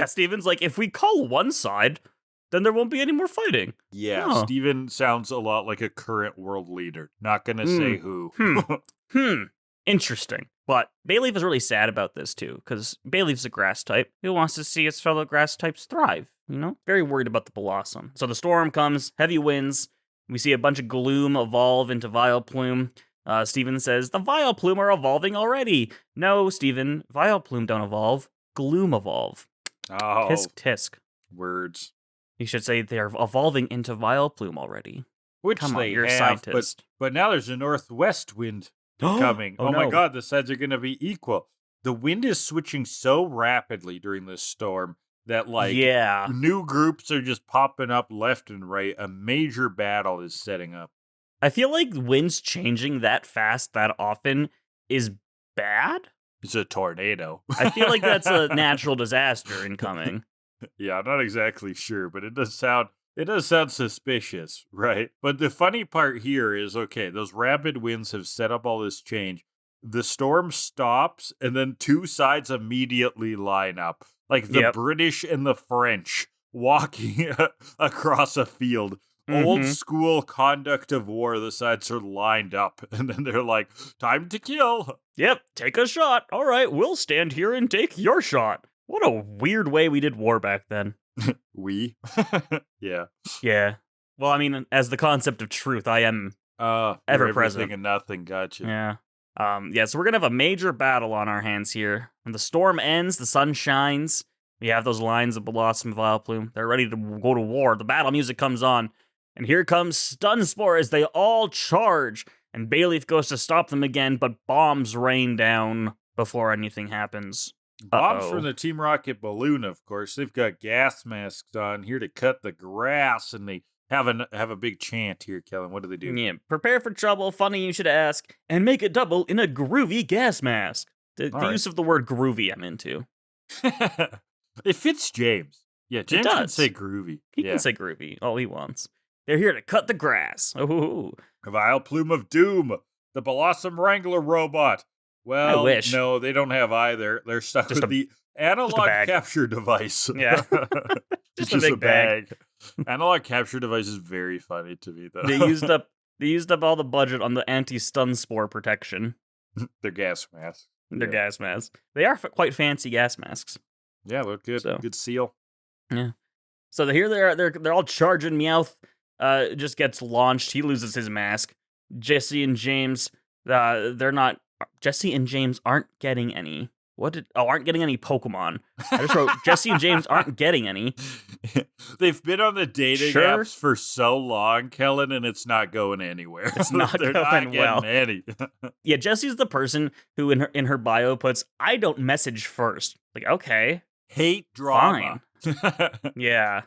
Steven's like, if we call one side, then there won't be any more fighting. Yeah, Steven sounds a lot like a current world leader. Not gonna say who. Interesting. But Bayleaf is really sad about this, too, because Bayleaf's a grass type who wants to see its fellow grass types thrive, you know? Very worried about the Bellossom. So the storm comes, heavy winds. We see a bunch of gloom evolve into Vileplume. Steven says, the Vileplume are evolving already. No, Steven, Vileplume don't evolve. Gloom evolve. Oh. Tisk, tisk. Words. You should say they're evolving into Vileplume already. Which Come they on, you're a have, scientist. but now there's a northwest wind coming. Oh, my no. god, the sides are going to be equal. The wind is switching so rapidly during this storm that, like, Yeah. new groups are just popping up left and right. A major battle is setting up. I feel like winds changing that fast, that often, is bad. It's a tornado. I feel like that's a natural disaster incoming. Yeah, I'm not exactly sure, but it does sound suspicious, right? But the funny part here is, okay, those rapid winds have set up all this change. The storm stops, and then two sides immediately line up. Like the British and the French walking across a field. Old school conduct of war, the sides are lined up, and then they're like, time to kill. Yep, take a shot. All right, we'll stand here and take your shot. What a weird way we did war back then. We? Yeah. Yeah. Well, I mean, as the concept of truth, I am ever present. Everything and nothing, gotcha. Yeah. So we're gonna have a major battle on our hands here. When the storm ends, the sun shines. We have those lines of Bellossom and Vileplume. They're ready to go to war. The battle music comes on. And here comes Stunspore as they all charge. And Bayleaf goes to stop them again, but bombs rain down before anything happens. Bombs from the Team Rocket balloon, of course. They've got gas masks on here to cut the grass, and they have a big chant here, Kellan. What do they do? Yeah, prepare for trouble, funny you should ask, and make it double in a groovy gas mask. The use of the word groovy I'm into. It fits James. Yeah, James can say groovy. He can say groovy all he wants. They're here to cut the grass. Ooh. Vileplume of Doom, the Bellossom Wrangler robot. Well, I wish. No, they don't have either. They're stuck with the analog capture device. Yeah. just a big bag. Analog capture device is very funny to me, though. They used up all the budget on the anti-stun spore protection. Their gas masks. Their gas masks. They are quite fancy gas masks. Yeah, look good. So, good seal. Yeah. So here they are. They're all charging. Meowth just gets launched. He loses his mask. Jesse and James, they're not. Jesse and James aren't getting any. Aren't getting any Pokemon. I just wrote Jesse and James aren't getting any. They've been on the dating apps for so long, Kellan, and it's not going anywhere. It's not They're going not getting any. Yeah, Jesse's the person who in her bio puts, I don't message first. Like, okay. Hate drama. Fine. Yeah.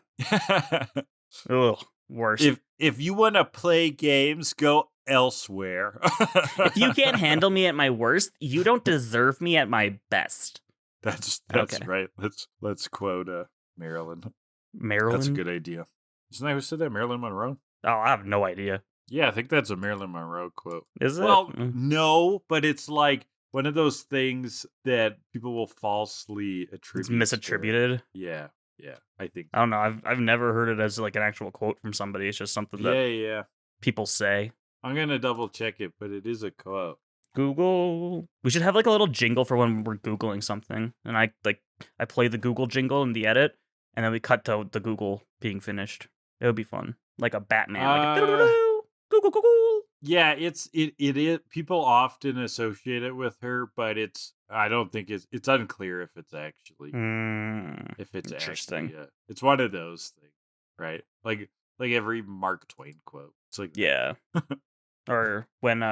Ugh, worse. If you want to play games, go elsewhere. If you can't handle me at my worst, you don't deserve me at my best. That's okay. Right. Let's quote Marilyn. Marilyn? That's a good idea. Isn't that who said that? Marilyn Monroe? Oh, I have no idea. Yeah, I think that's a Marilyn Monroe quote. Is it? Well, no, but it's like one of those things that people will falsely attribute. It's misattributed? Yeah, I think. I don't know. I've never heard it as like an actual quote from somebody. It's just something that people say. I'm going to double check it, but it is a quote. Google. We should have like a little jingle for when we're Googling something. And I play the Google jingle in the edit, and then we cut to the Google being finished. It would be fun. Like a Batman. Like Google. Yeah, it is. People often associate it with her, but I don't think it's unclear if it's actually interesting. Actually, it's one of those things, right? Like every Mark Twain quote. It's like Or when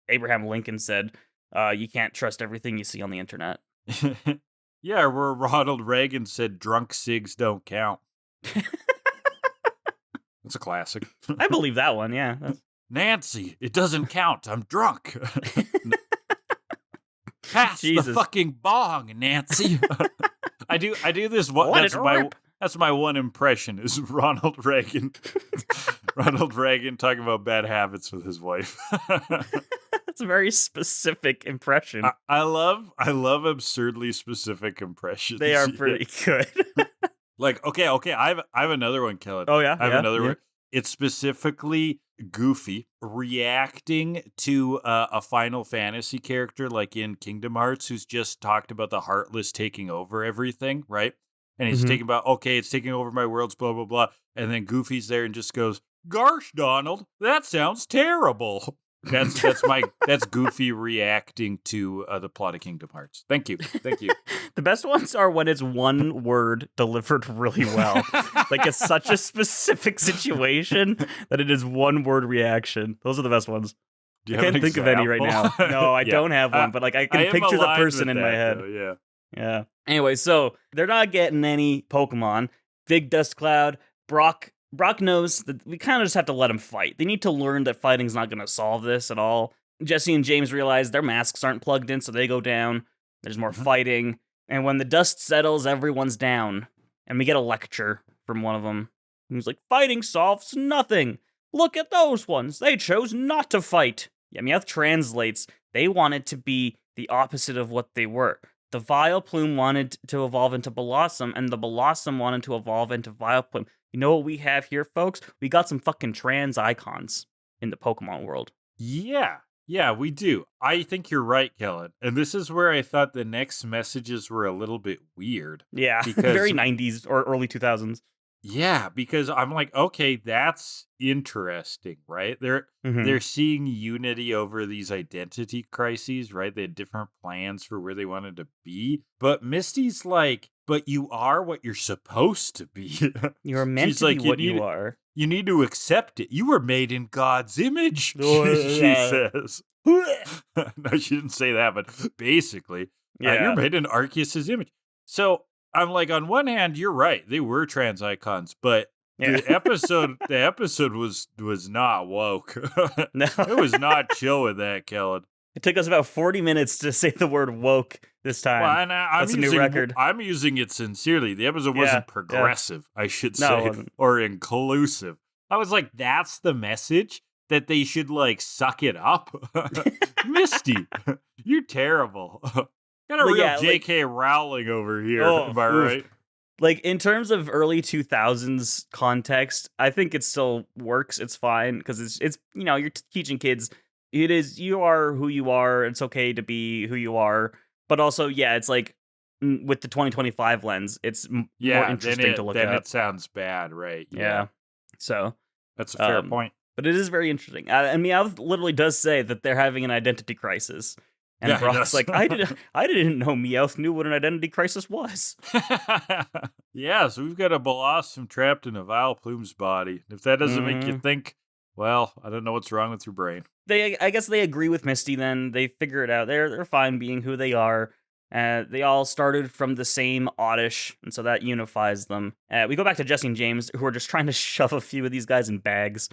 Abraham Lincoln said, "You can't trust everything you see on the internet." Yeah, or where Ronald Reagan said, "Drunk cigs don't count." That's a classic. I believe that one. Yeah. Nancy, it doesn't count. I'm drunk. Pass the fucking bong, Nancy. I do this one. That's my one impression is Ronald Reagan. Ronald Reagan talking about bad habits with his wife. That's a very specific impression. I love absurdly specific impressions. They are pretty good. Like, okay, I have another one, Kellan. Oh yeah, I have another one. It's specifically Goofy reacting to a Final Fantasy character like in Kingdom Hearts who's just talked about the Heartless taking over everything, right? And he's Mhm. taking about, okay, it's taking over my worlds, blah, blah, blah. And then Goofy's there and just goes, "Gosh, Donald, that sounds terrible." That's Goofy reacting to the plot of Kingdom Hearts. Thank you. The best ones are when it's one word delivered really well. Like it's such a specific situation that it is one word reaction. Those are the best ones. Do I you have can't an think of any right now. example? No, I Yeah. don't have one, but like I can I am picture the aligned person with in my that, head. though, yeah. Yeah. Anyway, so they're not getting any Pokemon. Big Dust Cloud, Brock knows that we kind of just have to let him fight. They need to learn that fighting's not going to solve this at all. Jesse and James realize their masks aren't plugged in, so they go down. There's more fighting. And when the dust settles, everyone's down. And we get a lecture from one of them. He's like, "Fighting solves nothing. Look at those ones. They chose not to fight." Yeah, Meowth translates. They wanted to be the opposite of what they were. The Vileplume wanted to evolve into Bellossom, and the Bellossom wanted to evolve into Vileplume. You know what we have here, folks? We got some fucking trans icons in the Pokemon world. Yeah, we do. I think you're right, Kellan. And this is where I thought the next messages were a little bit weird. Yeah, Because very 90s or early 2000s. Yeah, because I'm like, okay, that's interesting, right? They're seeing unity over these identity crises, right? They had different plans for where they wanted to be. But Misty's like, but you are what you're supposed to be. You're meant She's to like, be what you are. You need to accept it. You were made in God's image, Oh, she yeah. says. No, she didn't say that, but basically, Yeah. you're made in Arceus's image. So I'm like, on one hand, you're right. They were trans icons, but Yeah. the episode was not woke. No. It was not chill with that, Kellan. It took us about 40 minutes to say the word woke this time. Well, and That's a new record. I'm using it sincerely. The episode wasn't progressive, I should No, it say, wasn't. or inclusive. I was like, that's the message? That they should, like, suck it up? Misty, you're terrible. Got a Well, real yeah, J.K. Rowling over here, Oh, am I oof. right? Like, in terms of early 2000s context, I think it still works. It's fine, because it's you know, you're teaching kids, you are who you are, it's okay to be who you are, but also, yeah, it's like, with the 2025 lens, it's more interesting to look at. Then it sounds bad, right? Yeah. So, That's a fair point. but it is very interesting. And Meowth literally does say that they're having an identity crisis. And Yeah, he Brock's does. like, I didn't know Meowth knew what an identity crisis was. Yeah, so we've got a Bellossom trapped in a Vileplume's body. If that doesn't make you think, well, I don't know what's wrong with your brain. I guess they agree with Misty then. They figure it out. They're fine being who they are. They all started from the same oddish, and so that unifies them. We go back to Jesse and James, who are just trying to shove a few of these guys in bags.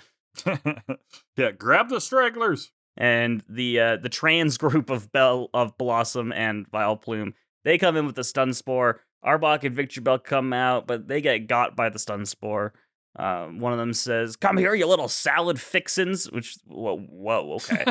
Yeah, grab the stragglers. And the trans group of Bellossom and Vileplume, they come in with the stun spore. Arbok and Victor Bell come out, but they get got by the stun spore. One of them says, "Come here, you little salad fixins," which, whoa, okay.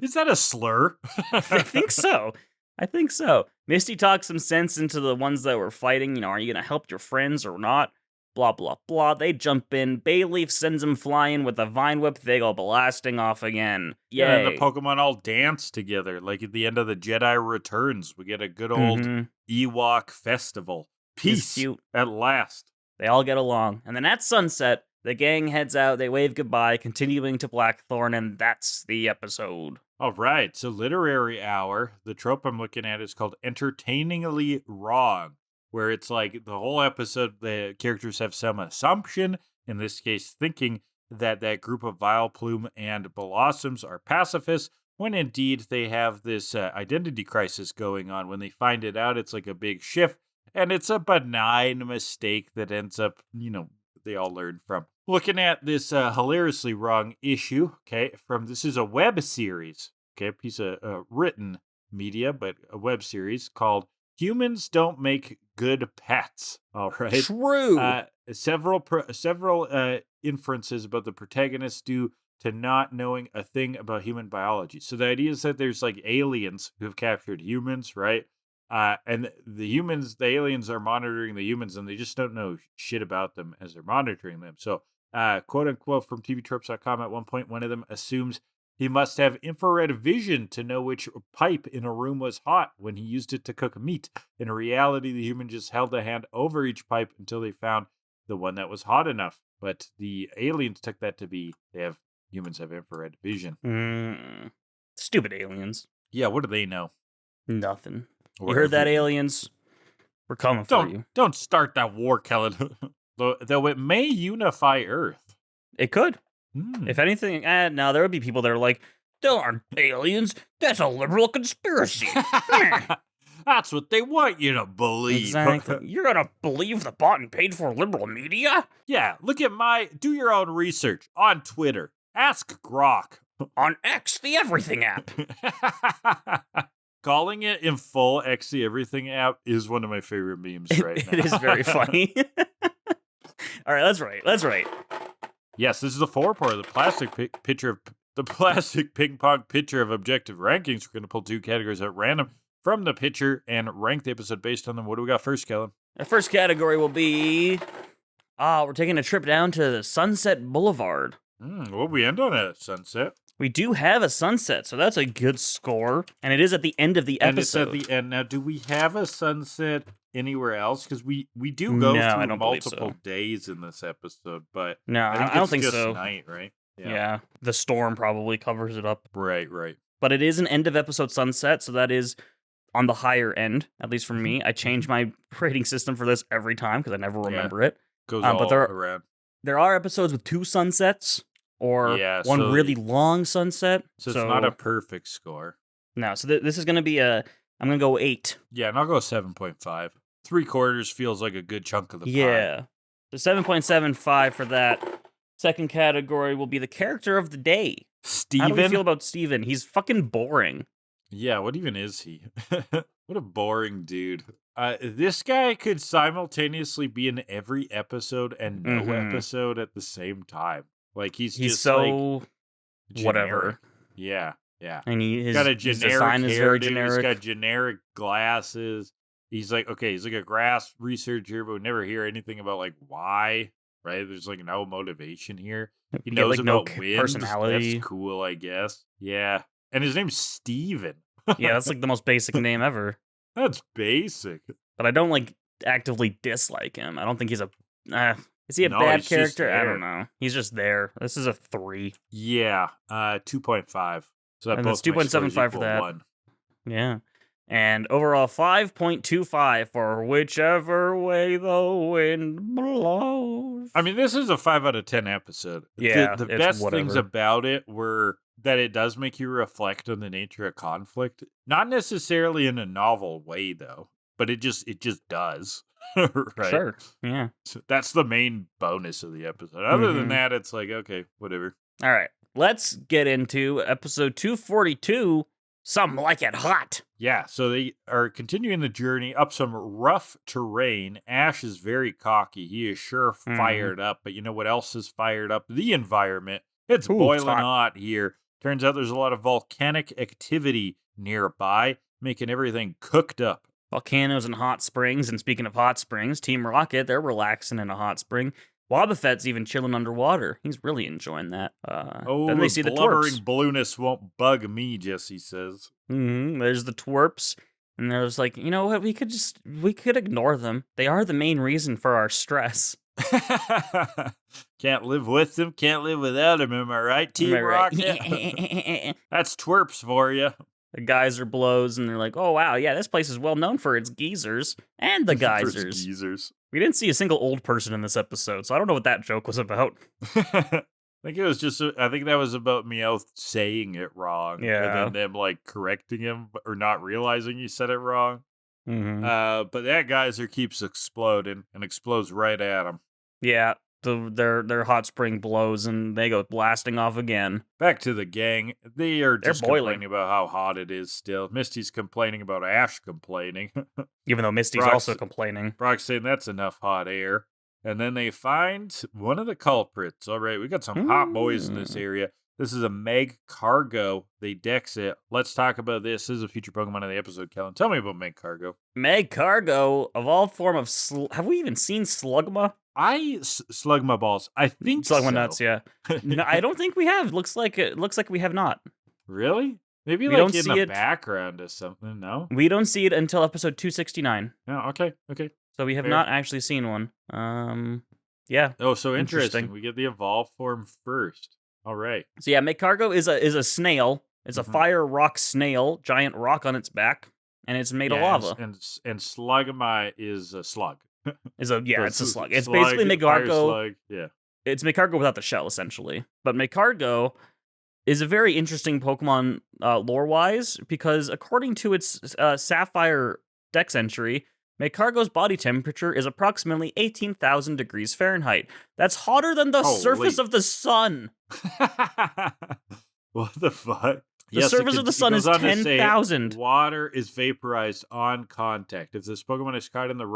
Is that a slur? I think so. Misty talks some sense into the ones that were fighting. You know, are you going to help your friends or not? Blah, blah, blah. They jump in. Bayleaf sends them flying with a vine whip. They go blasting off again. Yay. Yeah, and the Pokemon all dance together. Like at the end of the Jedi Returns, we get a good old Ewok festival. Peace cute. At last. They all get along. And then at sunset, the gang heads out. They wave goodbye, continuing to Blackthorn, and that's the episode. All right, so Literary Hour. The trope I'm looking at is called Entertainingly Wrong, where it's like the whole episode, the characters have some assumption, in this case thinking that that group of Vileplume and Bellossoms are pacifists, when indeed they have this identity crisis going on. When they find it out, it's like a big shift, and it's a benign mistake that ends up, they all learn from. Looking at this hilariously wrong issue, okay, this is a web series, okay, a piece of written media, but a web series called Humans Don't Make Good Pets. All right. True. Several inferences about the protagonist due to not knowing a thing about human biology. So the idea is that there's like aliens who have captured humans, right? And the aliens are monitoring the humans, and they just don't know shit about them as they're monitoring them. So Quote unquote from tvtropes.com at one point, one of them assumes he must have infrared vision to know which pipe in a room was hot when he used it to cook meat. In reality, the human just held a hand over each pipe until they found the one that was hot enough. But the aliens took that to be humans have infrared vision. Stupid aliens. Yeah, what do they know? Nothing. You heard that, aliens? We're coming for you. Don't start that war, Kellan. Though it may unify Earth. It could. If anything, now there would be people that are like, there aren't aliens. That's a liberal conspiracy. That's what they want you to believe. Exactly. You're going to believe the bought and paid for liberal media? Yeah, do your own research on Twitter. Ask Grok. On X, the Everything app. Calling it in full X the Everything app is one of my favorite memes right now. It is very funny. All right, let's rate. Yes, this is the 4 part of the plastic ping pong picture of objective rankings. We're going to pull 2 categories at random from the picture and rank the episode based on them. What do we got first, Kellan? The first category will be, we're taking a trip down to the Sunset Boulevard. Well, we end on a sunset. We do have a sunset, so that's a good score. And it is at the end of the episode. And it's at the end. Now, do we have a sunset anywhere else? Because we do go through multiple days in this episode, but no, I don't think just so. Night, right? Yeah, the storm probably covers it up. Right. But it is an end of episode sunset, so that is on the higher end, at least for me. I change my rating system for this every time because I never remember it. Goes all around. There are episodes with 2 sunsets. Or one really long sunset. So it's not a perfect score. No, so this is going to be I'm going to go 8. Yeah, and I'll go 7.5. 3/4 feels like a good chunk of the pie. Yeah. So 7.75 for that. Second category will be the character of the day. Steven? How do you feel about Steven? He's fucking boring. Yeah, what even is he? What a boring dude. This guy could simultaneously be in every episode and no episode at the same time. Like he's just so like whatever. Yeah. And his got a generic design is very generic. He's got generic glasses. He's like a grass researcher, but we never hear anything about like why. Right? There's like no motivation here. He knows about wind. Personality. That's cool, I guess. Yeah. And his name's Steven. Yeah, that's like the most basic name ever. That's basic. But I don't like actively dislike him. I don't think he's is he a bad character? I don't know. He's just there. This is a 3. Yeah, 2.5. So that and that's 2.75 for that. 1. Yeah. And overall 5.25 for whichever way the wind blows. I mean, this is a 5 out of 10 episode. Yeah, the best things about it were that it does make you reflect on the nature of conflict. Not necessarily in a novel way, though, but it just does. Right? Sure. Yeah. So that's the main bonus of the episode. Other than that, it's like, okay, whatever. All right. Let's get into episode 242. Some like it hot. Yeah, so they are continuing the journey up some rough terrain. Ash is very cocky. He is sure fired up, but you know what else is fired up? The environment. It's boiling hot here. Turns out there's a lot of volcanic activity nearby, making everything cooked up. Volcanoes and hot springs. And speaking of hot springs, Team Rocket, they're relaxing in a hot spring. Wobbuffet's even chilling underwater. He's really enjoying that. Then they see the twerps. Blueness won't bug me, Jesse says. There's the twerps. And there's like, you know what? We could ignore them. They are the main reason for our stress. Can't live with them, can't live without them. Am I right, Team Rocket? That's twerps for you. The geyser blows, and they're like, oh, wow, yeah, this place is well known for its geysers and the geysers. We didn't see a single old person in this episode, so I don't know what that joke was about. I think that was about Meowth saying it wrong. Yeah. And then them, like, correcting him or not realizing he said it wrong. But that geyser keeps exploding and explodes right at him. Yeah. Their hot spring blows and they go blasting off again. Back to the gang. They're just complaining about how hot it is still. Misty's complaining about Ash complaining. Even though Misty's also complaining. Brock's saying that's enough hot air. And then they find one of the culprits. All right, we got some hot boys in this area. This is a Magcargo. They dex it. Let's talk about this. This is a future Pokemon of the episode, Kellan. Tell me about Magcargo. Magcargo, evolved form of... have we even seen Slugma? slug my balls. I think Slug my so. nuts, yeah. No, I don't think we have. Looks like we have not. Really? Maybe We like don't in see the it. background or something. No. We don't see it until episode 269. Oh, okay. So we have Fair. not actually seen one. Yeah. Oh, so Interesting. interesting. We get the evolved form first. All right. So yeah, Magcargo is a snail. It's a fire rock snail, giant rock on its back, and it's made of lava. And Slugma is a slug. It's a slug. It's Slug, basically fire Magcargo. slug. Yeah. It's Magcargo without the shell, essentially. But Magcargo is a very interesting Pokemon lore-wise, because according to its Sapphire Dex entry, Magcargo's body temperature is approximately 18,000 degrees Fahrenheit. That's hotter than the surface of the sun. What the fuck? The surface of the sun is 10,000. Water is vaporized on contact. If this Pokemon is caught in the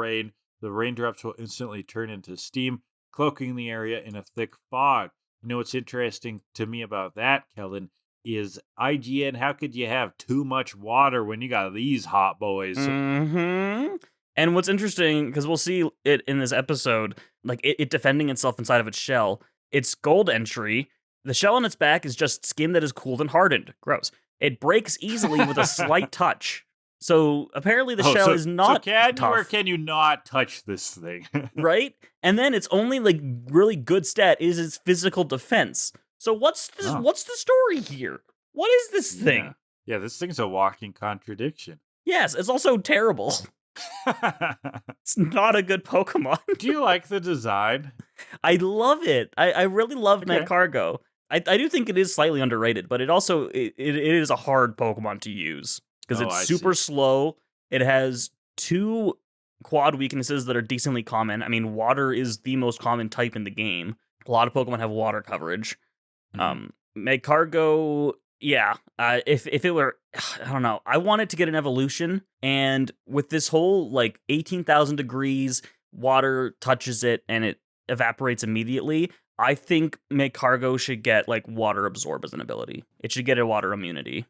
raindrops will instantly turn into steam, cloaking the area in a thick fog. You know what's interesting to me about that, Kellan, is IGN, how could you have too much water when you got these hot boys? Mm-hmm. And what's interesting, because we'll see it in this episode, like it defending itself inside of its shell, its gold entry, the shell on its back is just skin that is cooled and hardened. Gross. It breaks easily with a slight touch. So apparently the shell is not can tough. you or can you not touch this thing? Right? And then its only like really good stat is its physical defense. So what's the story here? What is this thing? Yeah, this thing's a walking contradiction. Yes, it's also terrible. It's not a good Pokemon. Do you like the design? I love it. I really love Magcargo. I do think it is slightly underrated, but it also it is a hard Pokemon to use because it's super slow. It has 2 quad weaknesses that are decently common. I mean, water is the most common type in the game. A lot of Pokemon have water coverage. Magcargo, if it were, I don't know, I want it to get an evolution, and with this whole like 18,000 degrees, water touches it and it evaporates immediately. I think Magcargo should get like water absorb as an ability. It should get a water immunity.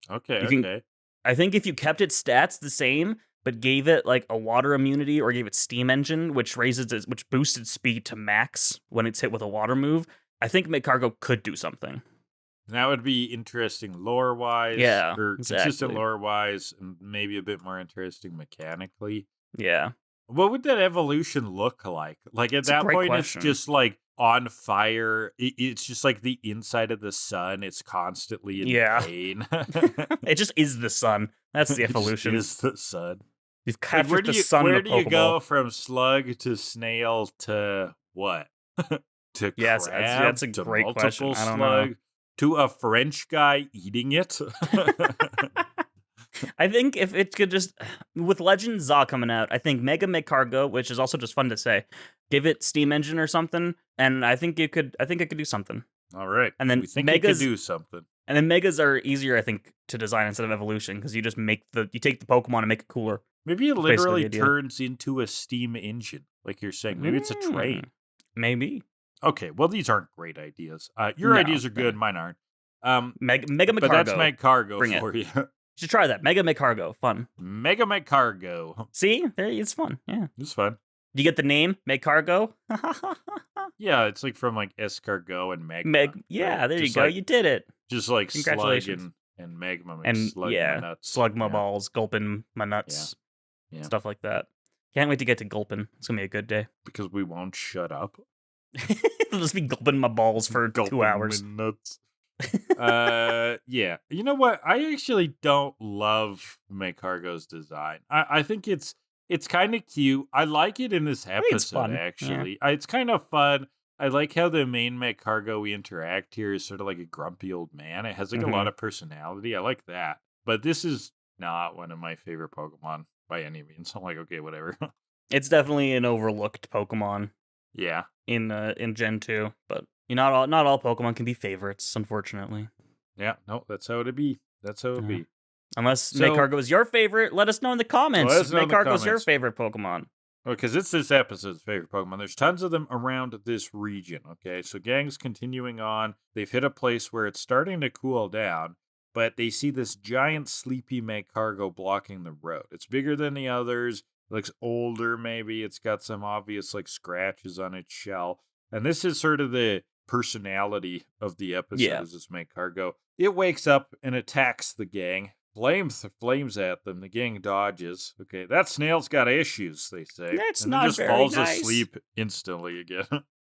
Okay. I think if you kept its stats the same, but gave it like a water immunity or gave it Steam Engine, which boosts its speed to max when it's hit with a water move, I think Magcargo could do something. That would be interesting lore-wise. Yeah, or exactly. Consistent lore-wise, and maybe a bit more interesting mechanically. Yeah. What would that evolution look like? Like at that point, question. It's just like on fire. It's just like the inside of the sun. It's constantly in pain. It just is the sun. That's the evolution. It is the sun. You've captured the sun. Where do you go from slug to snail to what? To crab? That's a great question. I don't know. To a French guy eating it? I think if it could just, with Legend Za coming out, I think Mega Magcargo, which is also just fun to say, give it Steam Engine or something, and I think it could do something. All right. And then we think it could do something. And then Megas are easier, I think, to design instead of evolution, because you just you take the Pokemon and make it cooler. Maybe it literally turns into a steam engine, like you're saying. Maybe it's a train. Maybe. Okay, well, these aren't great ideas. Your ideas are good, mine aren't. Mega Magcargo. But that's Magcargo for you. You should try that. Mega Magcargo. Fun. Mega Magcargo. See? It's fun. Yeah. It's fun. You get the name? Magcargo? Yeah, it's like from like escargot and magma. Yeah, right? there you go. You did it. Just like slug and magma. And slug my nuts. Slug my balls, gulping my nuts. Yeah. Stuff like that. Can't wait to get to gulping. It's going to be a good day. Because we won't shut up. I'll just be gulping my balls for 2 hours. My nuts. Yeah. You know what? I actually don't love Magcargo's design. I think it's kind of cute. I like it in this episode, actually. Yeah. It's kind of fun. I like how the main Magcargo we interact here is sort of like a grumpy old man. It has like a lot of personality. I like that. But this is not one of my favorite Pokemon by any means. I'm like, okay, whatever. It's definitely an overlooked Pokemon. Yeah. In Gen 2, but not all Pokemon can be favorites, unfortunately. Yeah, no, that's how it'd be. Be. Unless Magcargo is your favorite, let us know in the comments. If Magcargo's your favorite Pokemon. Because it's this episode's favorite Pokemon. There's tons of them around this region, okay? So gang's continuing on. They've hit a place where it's starting to cool down, but they see this giant sleepy Magcargo blocking the road. It's bigger than the others. looks older, maybe. It's got some obvious, like, scratches on its shell. And this is sort of the personality of the episode, is this Magcargo. It wakes up and attacks the gang. Flames at them. The gang dodges. Okay, that snail's got issues, they say. That's and not then just very falls nice. asleep instantly again.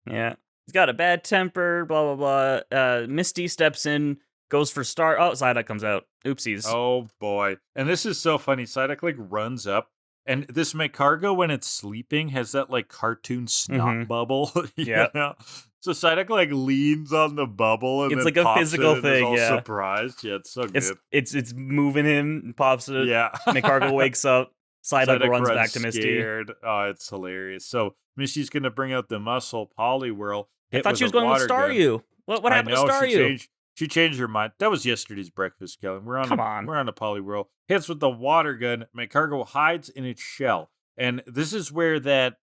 Yeah. He's got a bad temper, blah, blah, blah. Misty steps in, goes for Star. Oh, Psyduck comes out. Oopsies. Oh, boy. And this is so funny. Psyduck, like, runs up. And this Magcargo, when it's sleeping, has that, like, cartoon snot bubble. Yeah. So Psyduck, like, leans on the bubble and it's then like a pops physical it and thing, is all yeah. surprised. Yeah, it's so good. It's moving him, pops it. Yeah. Magcargo wakes up. Psyduck runs back to Misty. Scared. Oh, it's hilarious. So Misty's gonna bring out the muscle Poliwhirl. I thought she was going with Staryu. What happened to Staryu? She changed her mind. That was yesterday's breakfast, Kellan. We're on a Poliwhirl. Hits with the water gun. Magcargo hides in its shell. And this is where that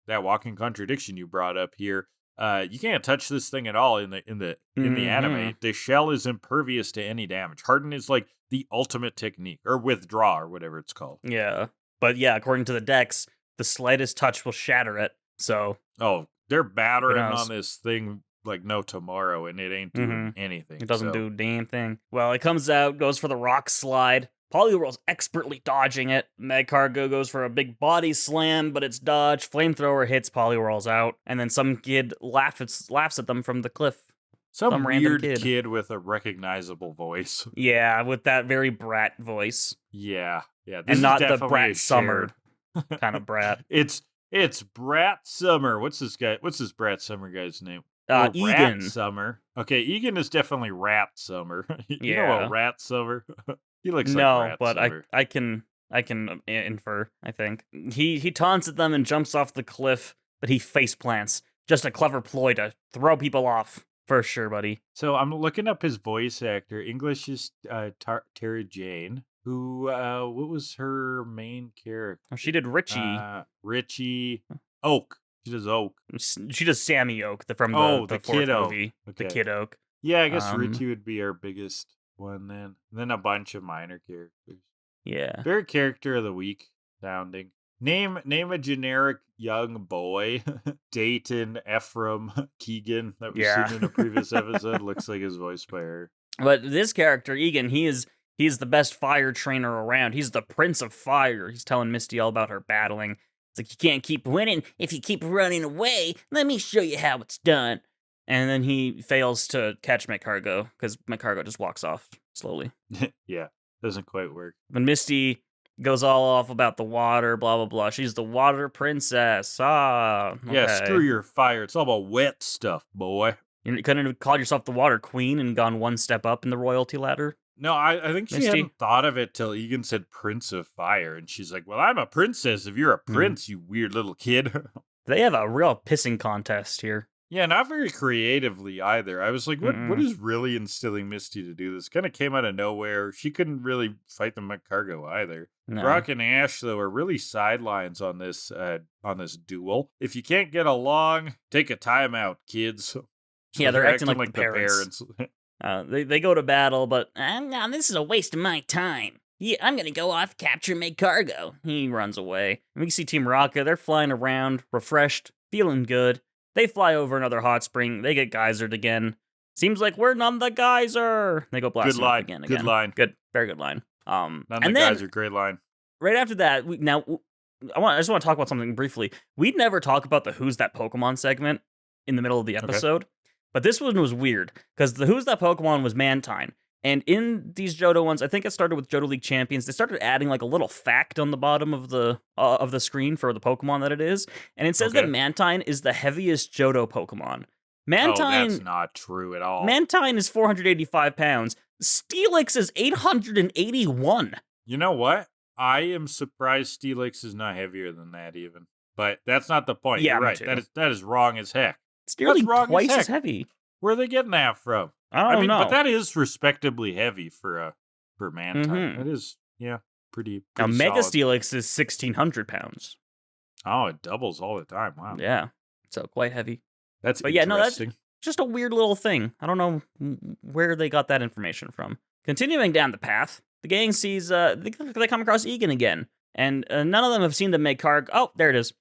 walking contradiction you brought up here. You can't touch this thing at all in the anime. The shell is impervious to any damage. Harden is like the ultimate technique, or withdraw, or whatever it's called. Yeah. But yeah, according to the decks, the slightest touch will shatter it. So they're battering on this thing like no tomorrow, and it ain't doing anything. It doesn't do a damn thing. Well, it comes out, goes for the rock slide. Poliwhirl's expertly dodging it. Magcargo goes for a big body slam, but it's dodged. Flamethrower hits, Poliwhirl's out. And then some kid laughs at them from the cliff. Some weird kid with a recognizable voice. Yeah, with that very brat voice. Yeah. And not the Brat Summer kind of brat. It's Brat Summer. What's this Brat Summer guy's name? Egan. Rat Summer. Okay, Egan is definitely Rat Summer. You know a Rat Summer? He looks like Rat but Summer. I can infer, I think. He taunts at them and jumps off the cliff, but he face plants. Just a clever ploy to throw people off. For sure, buddy. So I'm looking up his voice actor. English is Tara Jane. Who, what was her main character? Oh, she did Richie. Richie Oak. She does Oak. She does Sammy Oak from the fourth Kid Oak. movie. Okay. The Kid Oak. Yeah, I guess Richie would be our biggest one then. And then a bunch of minor characters. Yeah. Very character of the week sounding. Name a generic young boy. Dayton, Ephraim, Keegan that we've seen in a previous episode. Looks like his voice by her. But this character, Egan, he's the best fire trainer around. He's the Prince of Fire. He's telling Misty all about her battling. It's like, you can't keep winning if you keep running away. Let me show you how it's done. And then he fails to catch Magcargo because Magcargo just walks off slowly. Yeah, doesn't quite work. But Misty goes all off about the water, blah, blah, blah. She's the water princess. Okay. Yeah, screw your fire. It's all about wet stuff, boy. You couldn't have called yourself the water queen and gone one step up in the royalty ladder? No, I think she Misty? hadn't thought of it till Egan said Prince of Fire. And she's like, well, I'm a princess if you're a prince, you weird little kid. They have a real pissing contest here. Yeah, not very creatively either. I was like, what is really instilling Misty to do this? Kind of came out of nowhere. She couldn't really fight the Magcargo either. No. Brock and Ash, though, are really sidelines on this duel. If you can't get along, take a timeout, kids. Yeah, they're acting like the parents. They go to battle, but this is a waste of my time. Yeah, I'm gonna go off capture Magcargo. He runs away. We can see Team Rocket. They're flying around, refreshed, feeling good. They fly over another hot spring. They get geysered again. Seems like we're none the geyser. They go blasting off again. Good line. Good. Very good line. None the geyser. Great line. Right after that, I just want to talk about something briefly. We'd never talk about the Who's That Pokemon segment in the middle of the episode. Okay. But this one was weird, because the Who's That Pokemon was Mantine. And in these Johto ones, I think it started with Johto League Champions, they started adding like a little fact on the bottom of the screen for the Pokemon that it is. And it says that Mantine is the heaviest Johto Pokemon. That's not true at all. Mantine is 485 pounds. Steelix is 881. You know what? I am surprised Steelix is not heavier than that even. But that's not the point. Yeah, you're right. That is wrong as heck. It's nearly twice as heavy. Where are they getting that from? I don't know. But that is respectably heavy for Mantine. It is, pretty now, solid. Mega Steelix is 1,600 pounds. Oh, it doubles all the time. Wow. Yeah. So quite heavy. That's interesting. That's just a weird little thing. I don't know where they got that information from. Continuing down the path, the gang sees, they come across Egan again. And none of them have seen the Magcargo. Oh, there it is.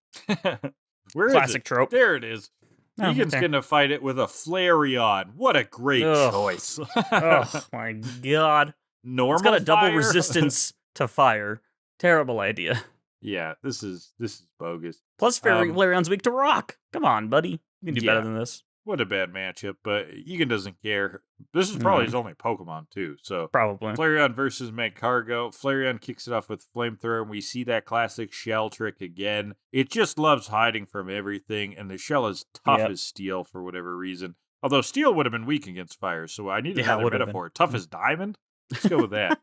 Where is Classic it? trope. There it is. Oh, Egan's okay. going to fight it with a Flareon. What a great Ugh. choice. Oh, my God. Normal It's got a double fire? resistance to fire. Terrible idea. Yeah, this is bogus. Plus, Flareon's weak to rock. Come on, buddy. You can do better than this. What a bad matchup, but Egan doesn't care. This is probably his only Pokemon, too. So Probably. Flareon versus Magcargo. Flareon kicks it off with Flamethrower, and we see that classic shell trick again. It just loves hiding from everything, and the shell is tough as steel for whatever reason. Although steel would have been weak against fire, so I need another metaphor. Tough as diamond? Let's go with that.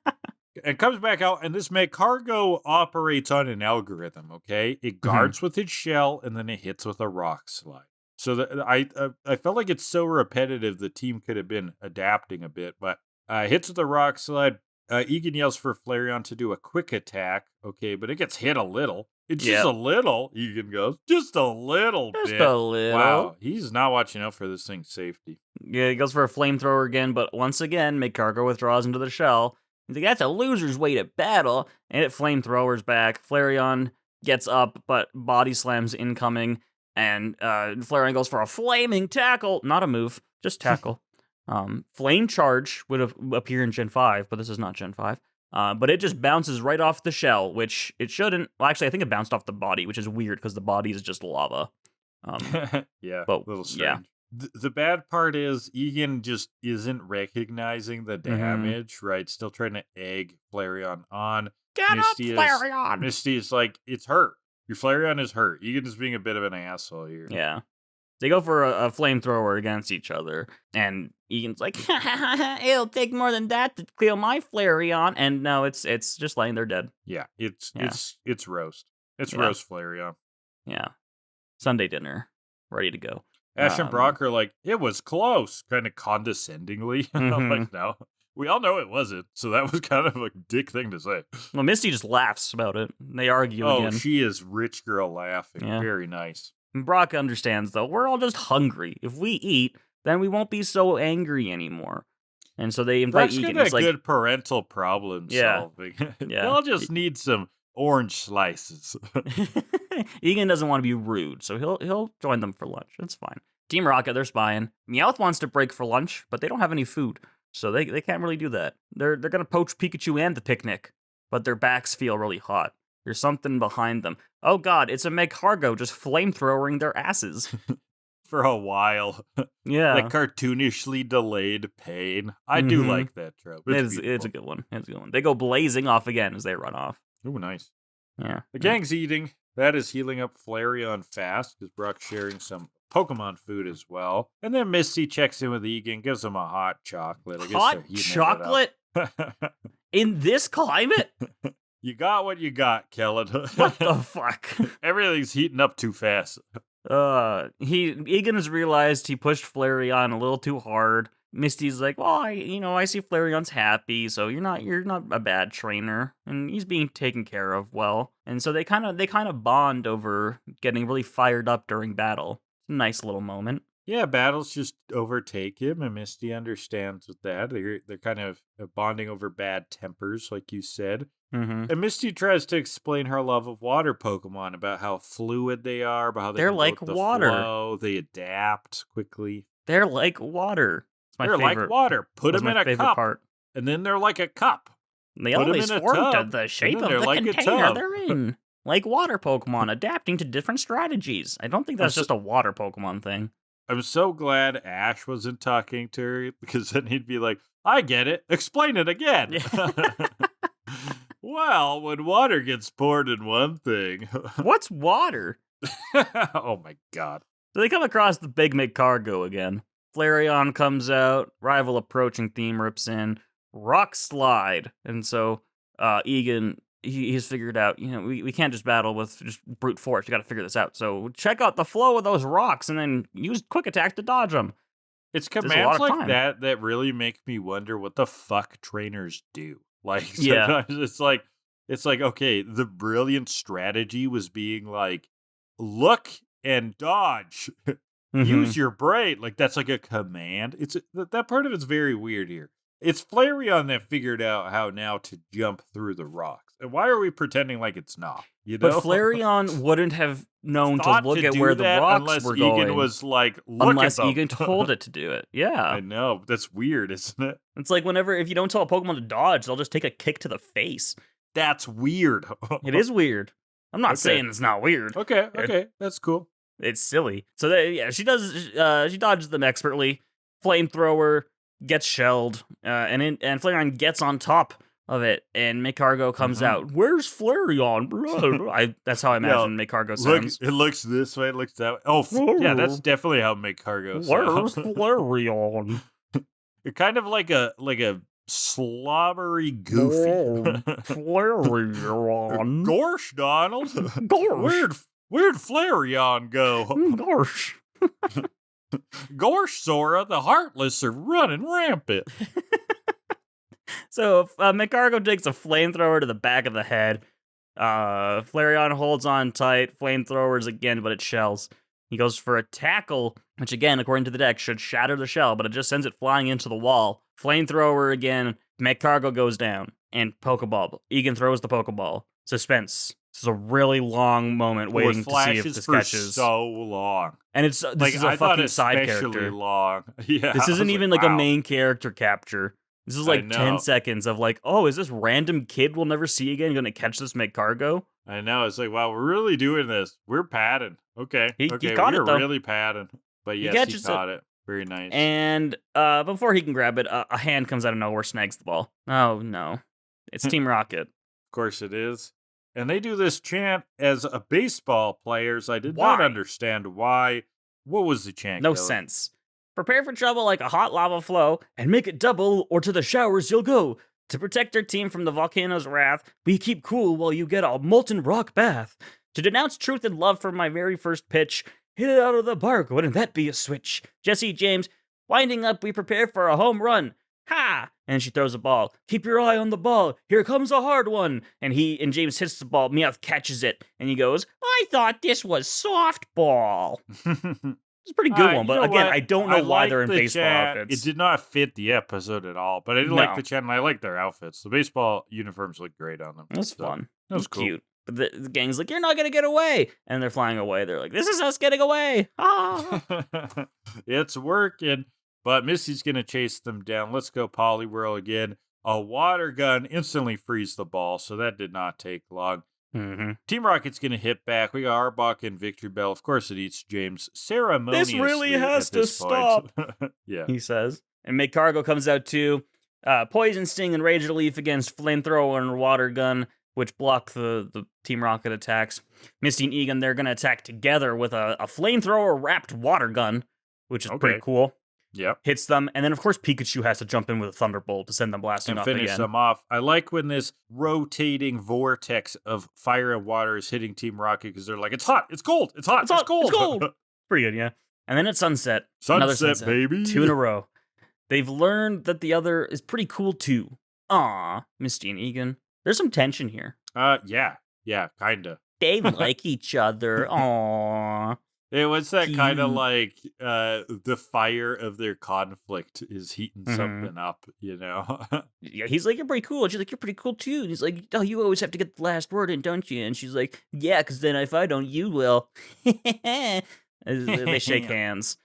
And comes back out, and this Magcargo operates on an algorithm, okay? It guards with its shell, and then it hits with a rock slide. So I felt like it's so repetitive, the team could have been adapting a bit, but hits with a rock slide. Egan yells for Flareon to do a quick attack, okay, but it gets hit a little. It's just a little, Egan goes. Just a little bit. Just a little. Wow, he's not watching out for this thing's safety. Yeah, he goes for a Flamethrower again, but once again, Magcargo withdraws into the shell. He's like, that's a loser's way to battle. And it Flamethrowers back. Flareon gets up, but body slams incoming. And Flareon goes for a flaming tackle. Not a move, just tackle. Flame Charge would appear in Gen 5, but this is not Gen 5. But it just bounces right off the shell, which it shouldn't. Well, actually, I think it bounced off the body, which is weird because the body is just lava. Yeah, but, a little strange. Yeah. The bad part is Egan just isn't recognizing the damage, right? Still trying to egg Flareon on. Get Misty up, Flareon! Misty is like, it's hurt. Your Flareon is hurt. Egan is being a bit of an asshole here. Yeah. They go for a Flamethrower against each other, and Egan's like, it'll take more than that to kill my Flareon. And no, it's just laying there dead. Yeah, it's roast. It's roast Flareon. Yeah. Sunday dinner. Ready to go. Ash and Brock are like, it was close, kind of condescendingly. I'm like, no. We all know it wasn't, so that was kind of a dick thing to say. Well, Misty just laughs about it. They argue again. Oh, she is rich girl laughing. Yeah. Very nice. And Brock understands, though, we're all just hungry. If we eat, then we won't be so angry anymore. And so they invite Egan. Brock's got good parental problem solving. They'll just need some orange slices. Egan doesn't want to be rude, so he'll join them for lunch. That's fine. Team Rocket, they're spying. Meowth wants to break for lunch, but they don't have any food. So they can't really do that. They're going to poach Pikachu and the picnic, but their backs feel really hot. There's something behind them. Oh god, it's a Magcargo just flamethrowing their asses. For a while. Yeah. Like cartoonishly delayed pain. I do like that trope. It's a good one. It's a good one. They go blazing off again as they run off. Ooh, nice. Yeah. The gang's eating. That is healing up Flareon fast, because Brock's sharing some Pokemon food as well. And then Misty checks in with Egan, gives him a hot chocolate. Hot chocolate? In this climate? You got what you got, Kellan. What the fuck? Everything's heating up too fast. Egan has realized he pushed Flareon a little too hard. Misty's like, well, I see Flareon's happy, so you're not a bad trainer, and he's being taken care of well. And so they kind of bond over getting really fired up during battle. Nice little moment. Yeah, battles just overtake him, and Misty understands with that. They're kind of bonding over bad tempers, like you said. Mm-hmm. And Misty tries to explain her love of water Pokemon, about how fluid they are, about how they're like water. Flow, they adapt quickly. They're like water. They're like water. Put them in a cup, and then they're like a cup. They always form to the shape of the container they're in. Like water Pokemon, adapting to different strategies. I don't think that's just a water Pokemon thing. I'm so glad Ash wasn't talking to her, because then he'd be like, I get it. Explain it again. Well, when water gets poured in one thing. What's water? Oh my god. So they come across the big Magcargo again. Flareon comes out, rival approaching theme rips in, rock slide. And so Egan, he's figured out, we can't just battle with just brute force. We got to figure this out. So check out the flow of those rocks and then use quick attack to dodge them. It's commands like that really make me wonder what the fuck trainers do. Like, sometimes it's like, okay, the brilliant strategy was being like, look and dodge. Use your brain. Like, that's like a command. That part of it's very weird here. It's Flareon that figured out how now to jump through the rocks. Why are we pretending like it's not? You But know? Flareon wouldn't have known to Thought look to at do where the that rocks unless were Egan going. was like, look Unless at them. Egan told it to do it. Yeah. I know. That's weird, isn't it? It's like if you don't tell a Pokemon to dodge, they'll just take a kick to the face. That's weird. It is weird. I'm not saying it's not weird. Okay. That's cool. It's silly. So she dodges them expertly. Flamethrower gets shelled, and Flareon gets on top of it, and Magcargo comes out. Where's Flareon? That's how I imagine Magcargo sounds. It looks this way, it looks that way. Oh, yeah, that's definitely how Magcargo sounds. Where's Flareon? Kind of like a slobbery goofy. Flareon. Gorsh, Donald. Gorsh. Where'd Flareon go? Gorsh. Gorsh, Sora, the Heartless are running rampant. So Magcargo takes a flamethrower to the back of the head. Flareon holds on tight. Flamethrowers again, but it shells. He goes for a tackle, which again, according to the deck, should shatter the shell, but it just sends it flying into the wall. Flamethrower again. Magcargo goes down. And Pokeball. Egan throws the Pokeball. Suspense. This is a really long moment waiting to see if this catches. So long. And this is a fucking side character. Long. Yeah. This isn't even a main character capture. This is 10 seconds of is this random kid we'll never see again going to catch this Magcargo? I know. It's like, wow, we're really doing this. We're padding. Okay. He caught it, though. We're really padding. But yes, he caught it. Very nice. And before he can grab it, a hand comes out of nowhere, snags the ball. Oh, no. It's Team Rocket. Of course it is. And they do this chant as a baseball players. I did not understand why. What was the chant? No sense. Prepare for trouble like a hot lava flow, and make it double, or to the showers you'll go. To protect our team from the volcano's wrath, we keep cool while you get a molten rock bath. To denounce truth and love from my very first pitch, hit it out of the park, wouldn't that be a switch? Jesse James, winding up, we prepare for a home run. Ha! And she throws a ball. Keep your eye on the ball. Here comes a hard one. And James hits the ball. Meowth catches it. And he goes, I thought this was softball. It's a pretty good one, but again, I don't know why they're in baseball outfits. It did not fit the episode at all, but I did like the chat, and I like their outfits. The baseball uniforms look great on them. It was fun. It was cool. Cute. But the gang's like, you're not going to get away. And they're flying away. They're like, this is us getting away. Ah. It's working. But Misty's going to chase them down. Let's go Poliwhirl again. A water gun instantly frees the ball, so that did not take long. Mm-hmm. Team Rocket's going to hit back. We got Arbok and Victory Bell. Of course, it eats James ceremoniously. This really has to stop, yeah, he says. And Magcargo comes out too. Poison Sting and Rage Leaf against Flamethrower and Water Gun, which block the Team Rocket attacks. Misty and Egan, they're going to attack together with a Flamethrower-wrapped Water Gun, which is pretty cool. Yep. Hits them, and then of course Pikachu has to jump in with a Thunderbolt to send them blasting off again. And finish them off. I like when this rotating vortex of fire and water is hitting Team Rocket because they're like, it's hot, it's cold, it's hot, it's cold. It's cold. Pretty good, yeah. And then it's Sunset. Another sunset, baby. 2 in a row. They've learned that the other is pretty cool too. Aw, Misty and Egan. There's some tension here. Yeah, kinda. They like each other. Aww. It was that kind of like the fire of their conflict is heating something up, you know? Yeah, he's like, you're pretty cool. And she's like, you're pretty cool too. And he's like, oh, you always have to get the last word in, don't you? And she's like, yeah, because then if I don't, you will. They shake hands.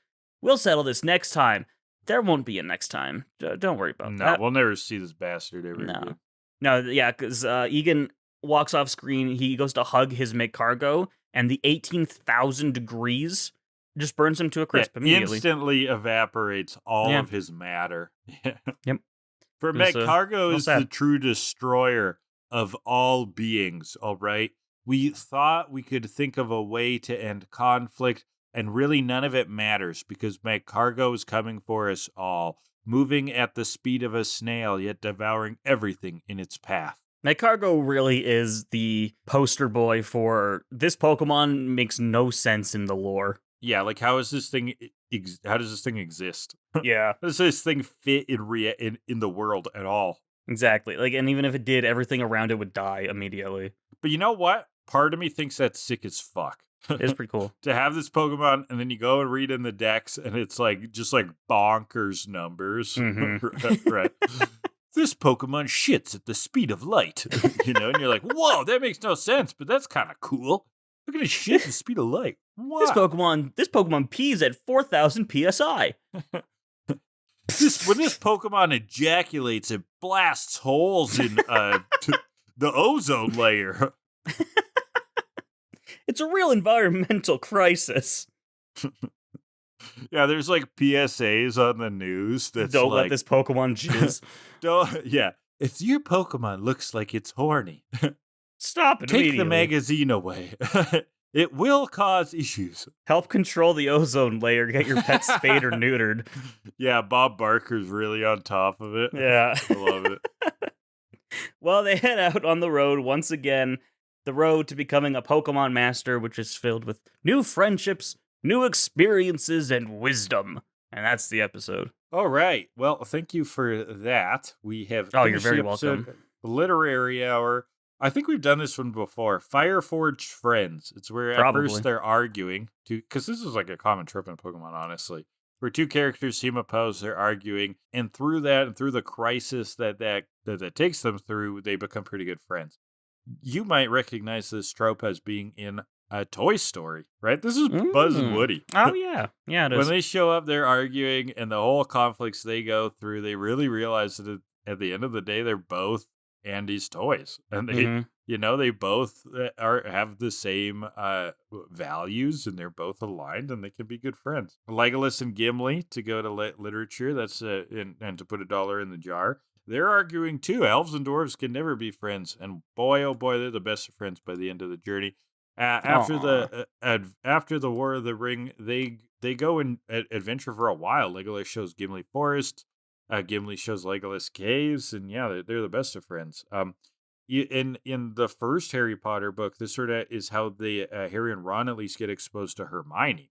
We'll settle this next time. There won't be a next time. Don't worry about that. No, we'll never see this bastard ever again. No, yeah, because Egan walks off screen. He goes to hug his Magcargo, and the 18,000 degrees just burns him to a crisp immediately. Instantly evaporates all of his matter. Yep. For Magcargo is the true destroyer of all beings, all right? We thought we could think of a way to end conflict, and really none of it matters because Magcargo is coming for us all, moving at the speed of a snail, yet devouring everything in its path. Magcargo really is the poster boy for this Pokemon makes no sense in the lore. Yeah, like how does this thing exist? Yeah. How does this thing fit in the world at all? Exactly. Like, and even if it did, everything around it would die immediately. But you know what? Part of me thinks that's sick as fuck. It's pretty cool. To have this Pokemon, and then you go and read in the decks, and it's like just like bonkers numbers. Mm-hmm. Right. this Pokemon shits at the speed of light. And you're like, whoa, that makes no sense, but that's kind of cool. Look at it shit at the speed of light. Wow. This Pokemon pees at 4,000 psi. When this Pokemon ejaculates, it blasts holes in the ozone layer. It's a real environmental crisis. Yeah, there's like PSAs on the news that's Don't like, let this Pokemon jizz. Yeah, if your Pokemon looks like it's horny, stop it. Take the magazine away. It will cause issues. Help control the ozone layer. Get your pet spayed or neutered. Yeah, Bob Barker's really on top of it. Yeah. I love it. Well, they head out on the road once again. The road to becoming a Pokemon master, which is filled with new friendships, new experiences, and wisdom. And that's the episode. All right. Well, thank you for that. We have you're very welcome. Literary Hour. I think we've done this one before. Fireforged Friends. It's where at first they're arguing, because this is like a common trope in Pokemon, honestly, where two characters seem opposed, they're arguing, and through that and through the crisis that takes them through, they become pretty good friends. You might recognize this trope as being in a Toy Story, right? This is Buzz and Woody. Oh, yeah. Yeah, it is. When they show up, they're arguing, and the whole conflicts they go through, they really realize that at the end of the day, they're both Andy's toys. And they, they both have the same values, and they're both aligned, and they can be good friends. Legolas and Gimli, to go to literature, that's and to put $1 in the jar. They're arguing too. Elves and dwarves can never be friends, and boy, oh boy, they're the best of friends by the end of the journey. After the War of the Ring, they go and adventure for a while. Legolas shows Gimli Forest, Gimli shows Legolas caves, and yeah, they're the best of friends. In the first Harry Potter book, this sort of is how the Harry and Ron at least get exposed to Hermione.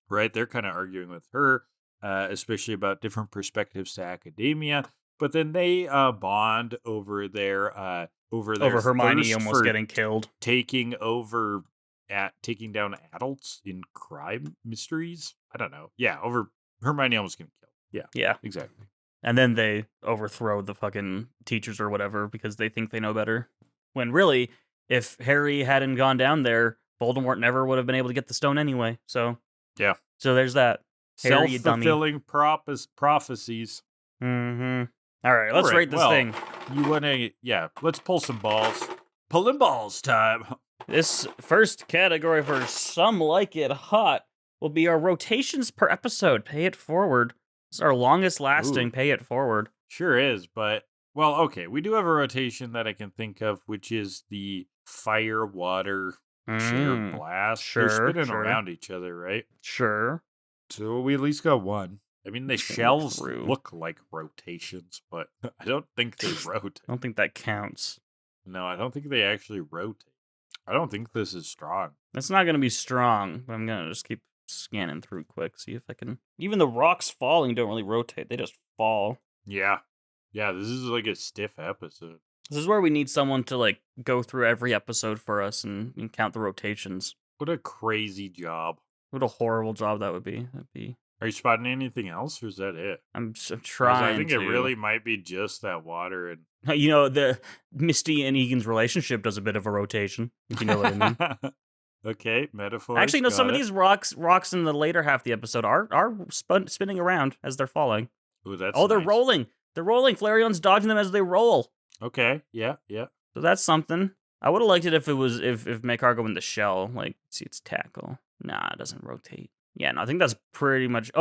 Right? They're kind of arguing with her, especially about different perspectives to academia. But then they bond over their Hermione almost getting killed, taking down adults in crime mysteries. I don't know. Yeah, over Hermione almost getting killed. Yeah, exactly. And then they overthrow the fucking teachers or whatever because they think they know better. When really, if Harry hadn't gone down there, Voldemort never would have been able to get the stone anyway. So yeah. So there's that. Harry, you dummy. Self-fulfilling prophecies. All right, let's rate this thing. You want to, let's pull some balls. Pulling balls time. This first category for Some Like It Hot will be our rotations per episode. Pay it forward. It's our longest lasting. Pay it forward. Sure is, but, well, okay. We do have a rotation that I can think of, which is the fire, water, chair, blast. Sure, they're spinning around each other, right? Sure. So we at least got one. I mean, the shells look like rotations, but I don't think they rotate. I don't think that counts. No, I don't think they actually rotate. I don't think this is strong. It's not going to be strong, but I'm going to just keep scanning through quick, see if I can... Even the rocks falling don't really rotate, they just fall. Yeah. Yeah, this is like a stiff episode. This is where we need someone to, like, go through every episode for us and count the rotations. What a crazy job. What a horrible job that would be. Are you spotting anything else, or is that it? I'm trying. I think it really might be just that water and. The Misty and Egan's relationship does a bit of a rotation, if you know what I mean. Okay, metaphor. Actually, no. Some of these rocks in the later half of the episode are spinning around as they're falling. Ooh, that's. They're rolling. They're rolling. Flareon's dodging them as they roll. Okay. Yeah. So that's something. I would have liked it if it was if Magcargo in the shell, like see its tackle. Nah, it doesn't rotate. Yeah, no, I think that's pretty much.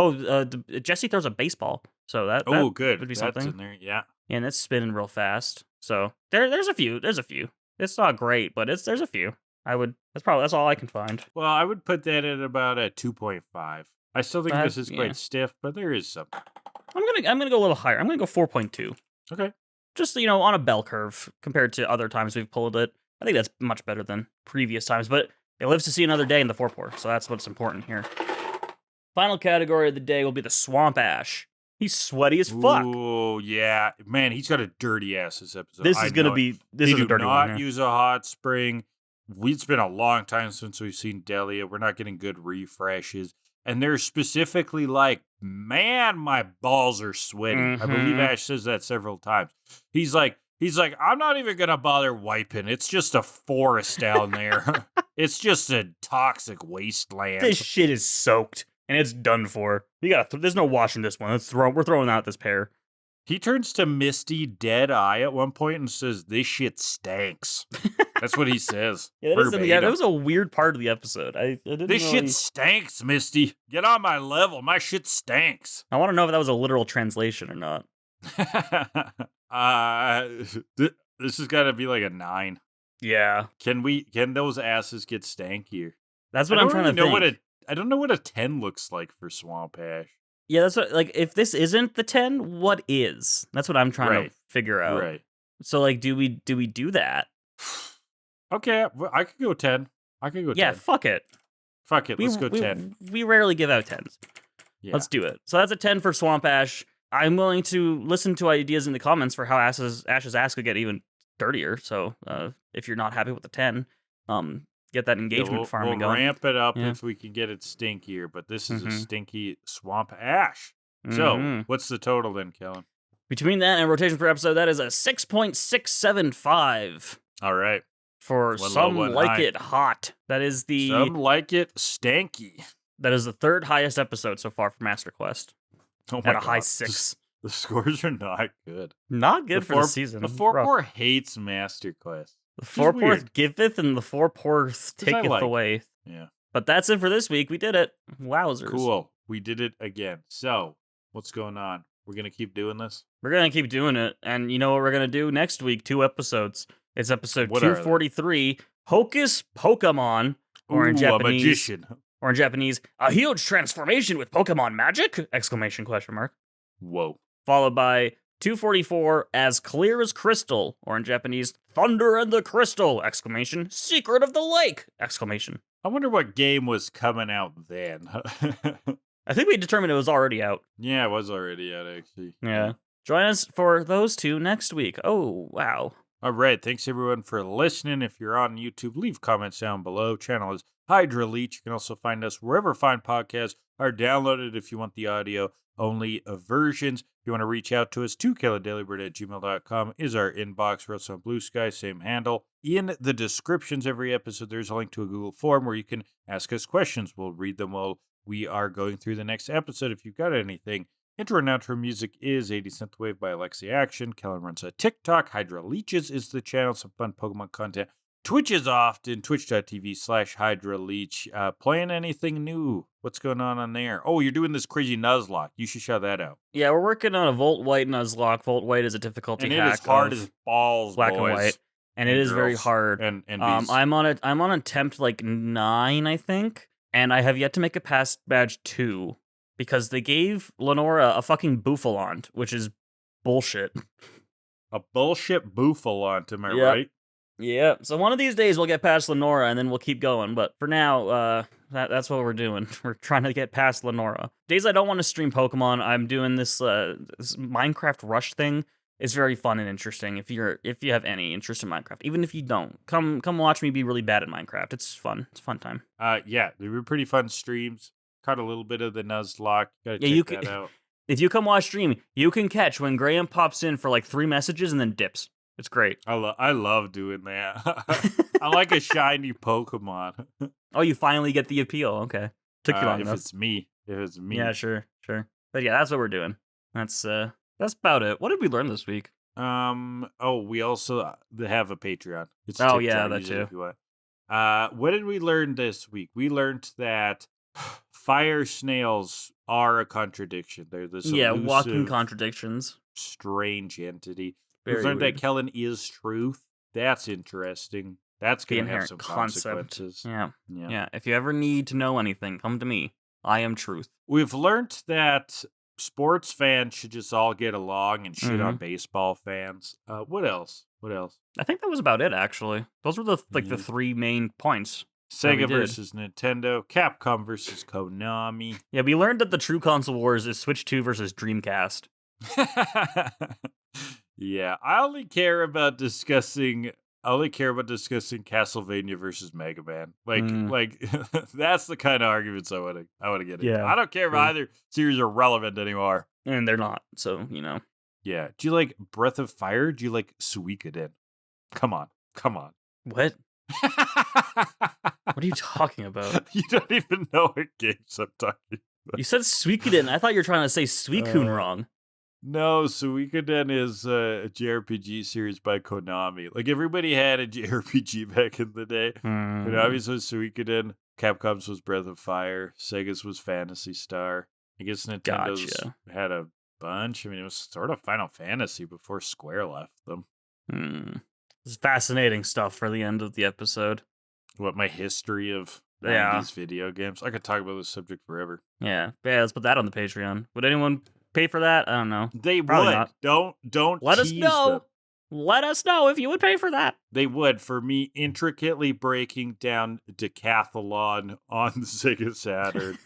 Jesse throws a baseball, so that good would be that's something. In there, yeah, and it's spinning real fast. So there's a few. It's not great, but there's a few. That's all I can find. Well, I would put that at about a 2.5. I still think this is quite stiff, but there is something. I'm gonna go a little higher. I'm gonna go 4.2. Okay, just on a bell curve compared to other times we've pulled it. I think that's much better than previous times, but it lives to see another day in the forepour, so that's what's important here. Final category of the day will be the Swamp Ash. He's sweaty as fuck. Oh, yeah. Man, he's got a dirty ass this episode. This is a dirty one. They do not use a hot spring. It's been a long time since we've seen Delia. We're not getting good refreshes. and they're specifically like, man, my balls are sweaty. I believe Ash says that several times. He's like, I'm not even going to bother wiping. It's just a forest down there. It's just a toxic wasteland. This shit is soaked, and it's done for. There's no washing this one. We're throwing out this pair. He turns to Misty dead eye at one point and says, this shit stinks. That's what he says. That was a weird part of the episode. I didn't This shit stinks, Misty. Get on my level. My shit stinks. I want to know if that was a literal translation or not. This has got to be like a 9. Yeah. Can those asses get stankier? That's what I'm trying to think. I don't know what a 10 looks like for Swamp Ash. Yeah, that's what, like, if this isn't the 10, what is? That's what I'm trying to figure out. Right. So, like, do we do that? Okay, I could go 10. I could go 10. Yeah, fuck it. Fuck it, let's go 10. We rarely give out 10s. Yeah. Let's do it. So that's a 10 for Swamp Ash. I'm willing to listen to ideas in the comments for how Ash's ass could get even dirtier. So if you're not happy with the 10, get that engagement farming going. We'll ramp it up if we can get it stinkier, but this is a stinky Swamp Ash. So what's the total then, Kellan? Between that and rotation per episode, that is a 6.675. All right. For Some Like It Hot. That is the... Some Like It Stanky. That is the third highest episode so far for Master Quest. Oh my God. At a high 6. The scores are not good. Not good for the season. The Four hates Master Quest. The Fourporth giveth and the Fourporth taketh away. Yeah. But that's it for this week. We did it. Wowzers. Cool. We did it again. So, what's going on? We're going to keep doing this? We're going to keep doing it. And you know what we're going to do next week? 2 episodes. It's episode 243, Hocus Pokemon, or in Japanese, a magician. Or in Japanese, a huge transformation with Pokemon magic! ! Whoa. Followed by 244, As Clear as Crystal, or in Japanese, Thunder and the Crystal! ! Secret of the Lake! ! I wonder what game was coming out then. I think we determined it was already out. Yeah, it was already out, actually. Yeah. Join us for those 2 next week. Oh, wow. All right, thanks everyone for listening. If you're on YouTube, leave comments down below. Channel is Hydra Leech. You can also find us wherever fine podcasts are downloaded if you want the audio-only versions. If you want to reach out to us, KillADelibird@gmail.com is our inbox. We're also on Blue Sky, same handle. In the descriptions every episode, there's a link to a Google form where you can ask us questions. We'll read them while we are going through the next episode. If you've got anything, intro and outro music is 80 Cent Wave by Alexi Action. Kellan runs a TikTok. Hydra Leeches is the channel. Some fun Pokemon content. Twitch is often, twitch.tv/Hydra Leech. Playing anything new? What's going on there? Oh, you're doing this crazy Nuzlocke. You should shout that out. Yeah, we're working on a Volt White Nuzlocke. Volt White is a difficulty hack. And it is hard as balls, black boys. and white. And it is very hard. And I'm on attempt like 9, I think. And I have yet to make it past badge 2. Because they gave Lenora a fucking Bouffalante, which is bullshit. A bullshit Bouffalante, am I right? Yeah. So one of these days we'll get past Lenora and then we'll keep going. But for now, that's what we're doing. We're trying to get past Lenora. Days I don't want to stream Pokemon, I'm doing this Minecraft Rush thing. It's very fun and interesting if you have any interest in Minecraft. Even if you don't, come watch me be really bad at Minecraft. It's fun. It's a fun time. Yeah, they were pretty fun streams. Caught a little bit of the Nuzlocke. Gotta check that out. If you come watch stream, you can catch when Graham pops in for like 3 messages and then dips. It's great. I love doing that. I like a shiny Pokemon. Oh, you finally get the appeal. Okay. Took you long enough. If it's me. Yeah, sure. But yeah, that's what we're doing. That's about it. What did we learn this week? We also have a Patreon. It's that too. If you want. What did we learn this week? We learned that fire snails are a contradiction. They're this walking contradictions. Strange entity. Very we learned weird. that Kellan is truth. That's interesting. That's going to have some concept. consequences. Yeah. If you ever need to know anything, come to me. I am truth. We've learned that sports fans should just all get along and shit on baseball fans. What else? I think that was about it, actually. Those were the 3 main points. Sega versus Nintendo, Capcom versus Konami. Yeah, we learned that the true console wars is Switch 2 versus Dreamcast. Yeah, I only care about discussing I only care about discussing Castlevania versus Mega Man. Like, Mm. like that's the kind of arguments I want to get into. Yeah, I don't care if true. either series are relevant anymore. And they're not, so, you know. Yeah. Do you like Breath of Fire? Do you like Suikoden? Come on. What? What are you talking about? You don't even know what games I'm talking about. You said Suikoden. I thought you were trying to say Suicune wrong. No, Suikoden is a JRPG series by Konami. Like, everybody had a JRPG back in the day. Konami's was Suikoden, Capcom's was Breath of Fire, Sega's was Phantasy Star. I guess Nintendo's had a bunch. I mean, it was sort of Final Fantasy before Square left them. This is fascinating stuff for the end of the episode. What, my history of 90s video games? I could talk about this subject forever. Yeah, let's put that on the Patreon. Would anyone pay for that? I don't know. They Probably would. not. Don't let us tease know. them. Let us know if you would pay for that. They would, for me intricately breaking down Decathlon on the Sega Saturn.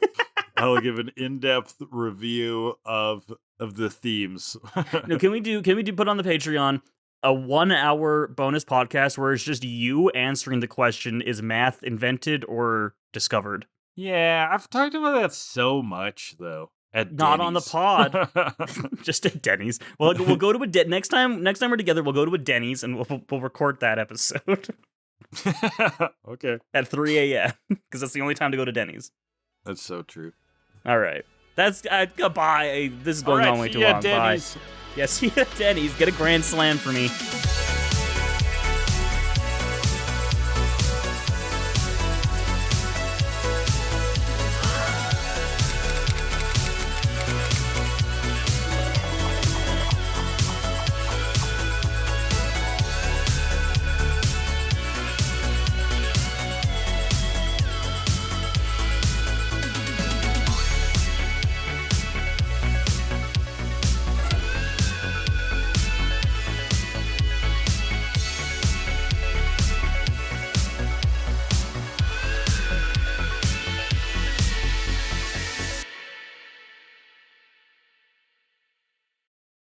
I'll give an in-depth review of the themes. No, can we do put on the Patreon a 1 hour bonus podcast where it's just you answering the question, is math invented or discovered? Yeah, I've talked about that so much though. Not on the pod. Just at Denny's. Well, we'll go to a next time we're together, we'll go to a Denny's and we'll record that episode. Okay. At 3 a.m. because that's the only time to go to Denny's. That's so true. All right. That's goodbye. This is going on way too long. Bye. Yeah, see you at Denny's. Get a grand slam for me.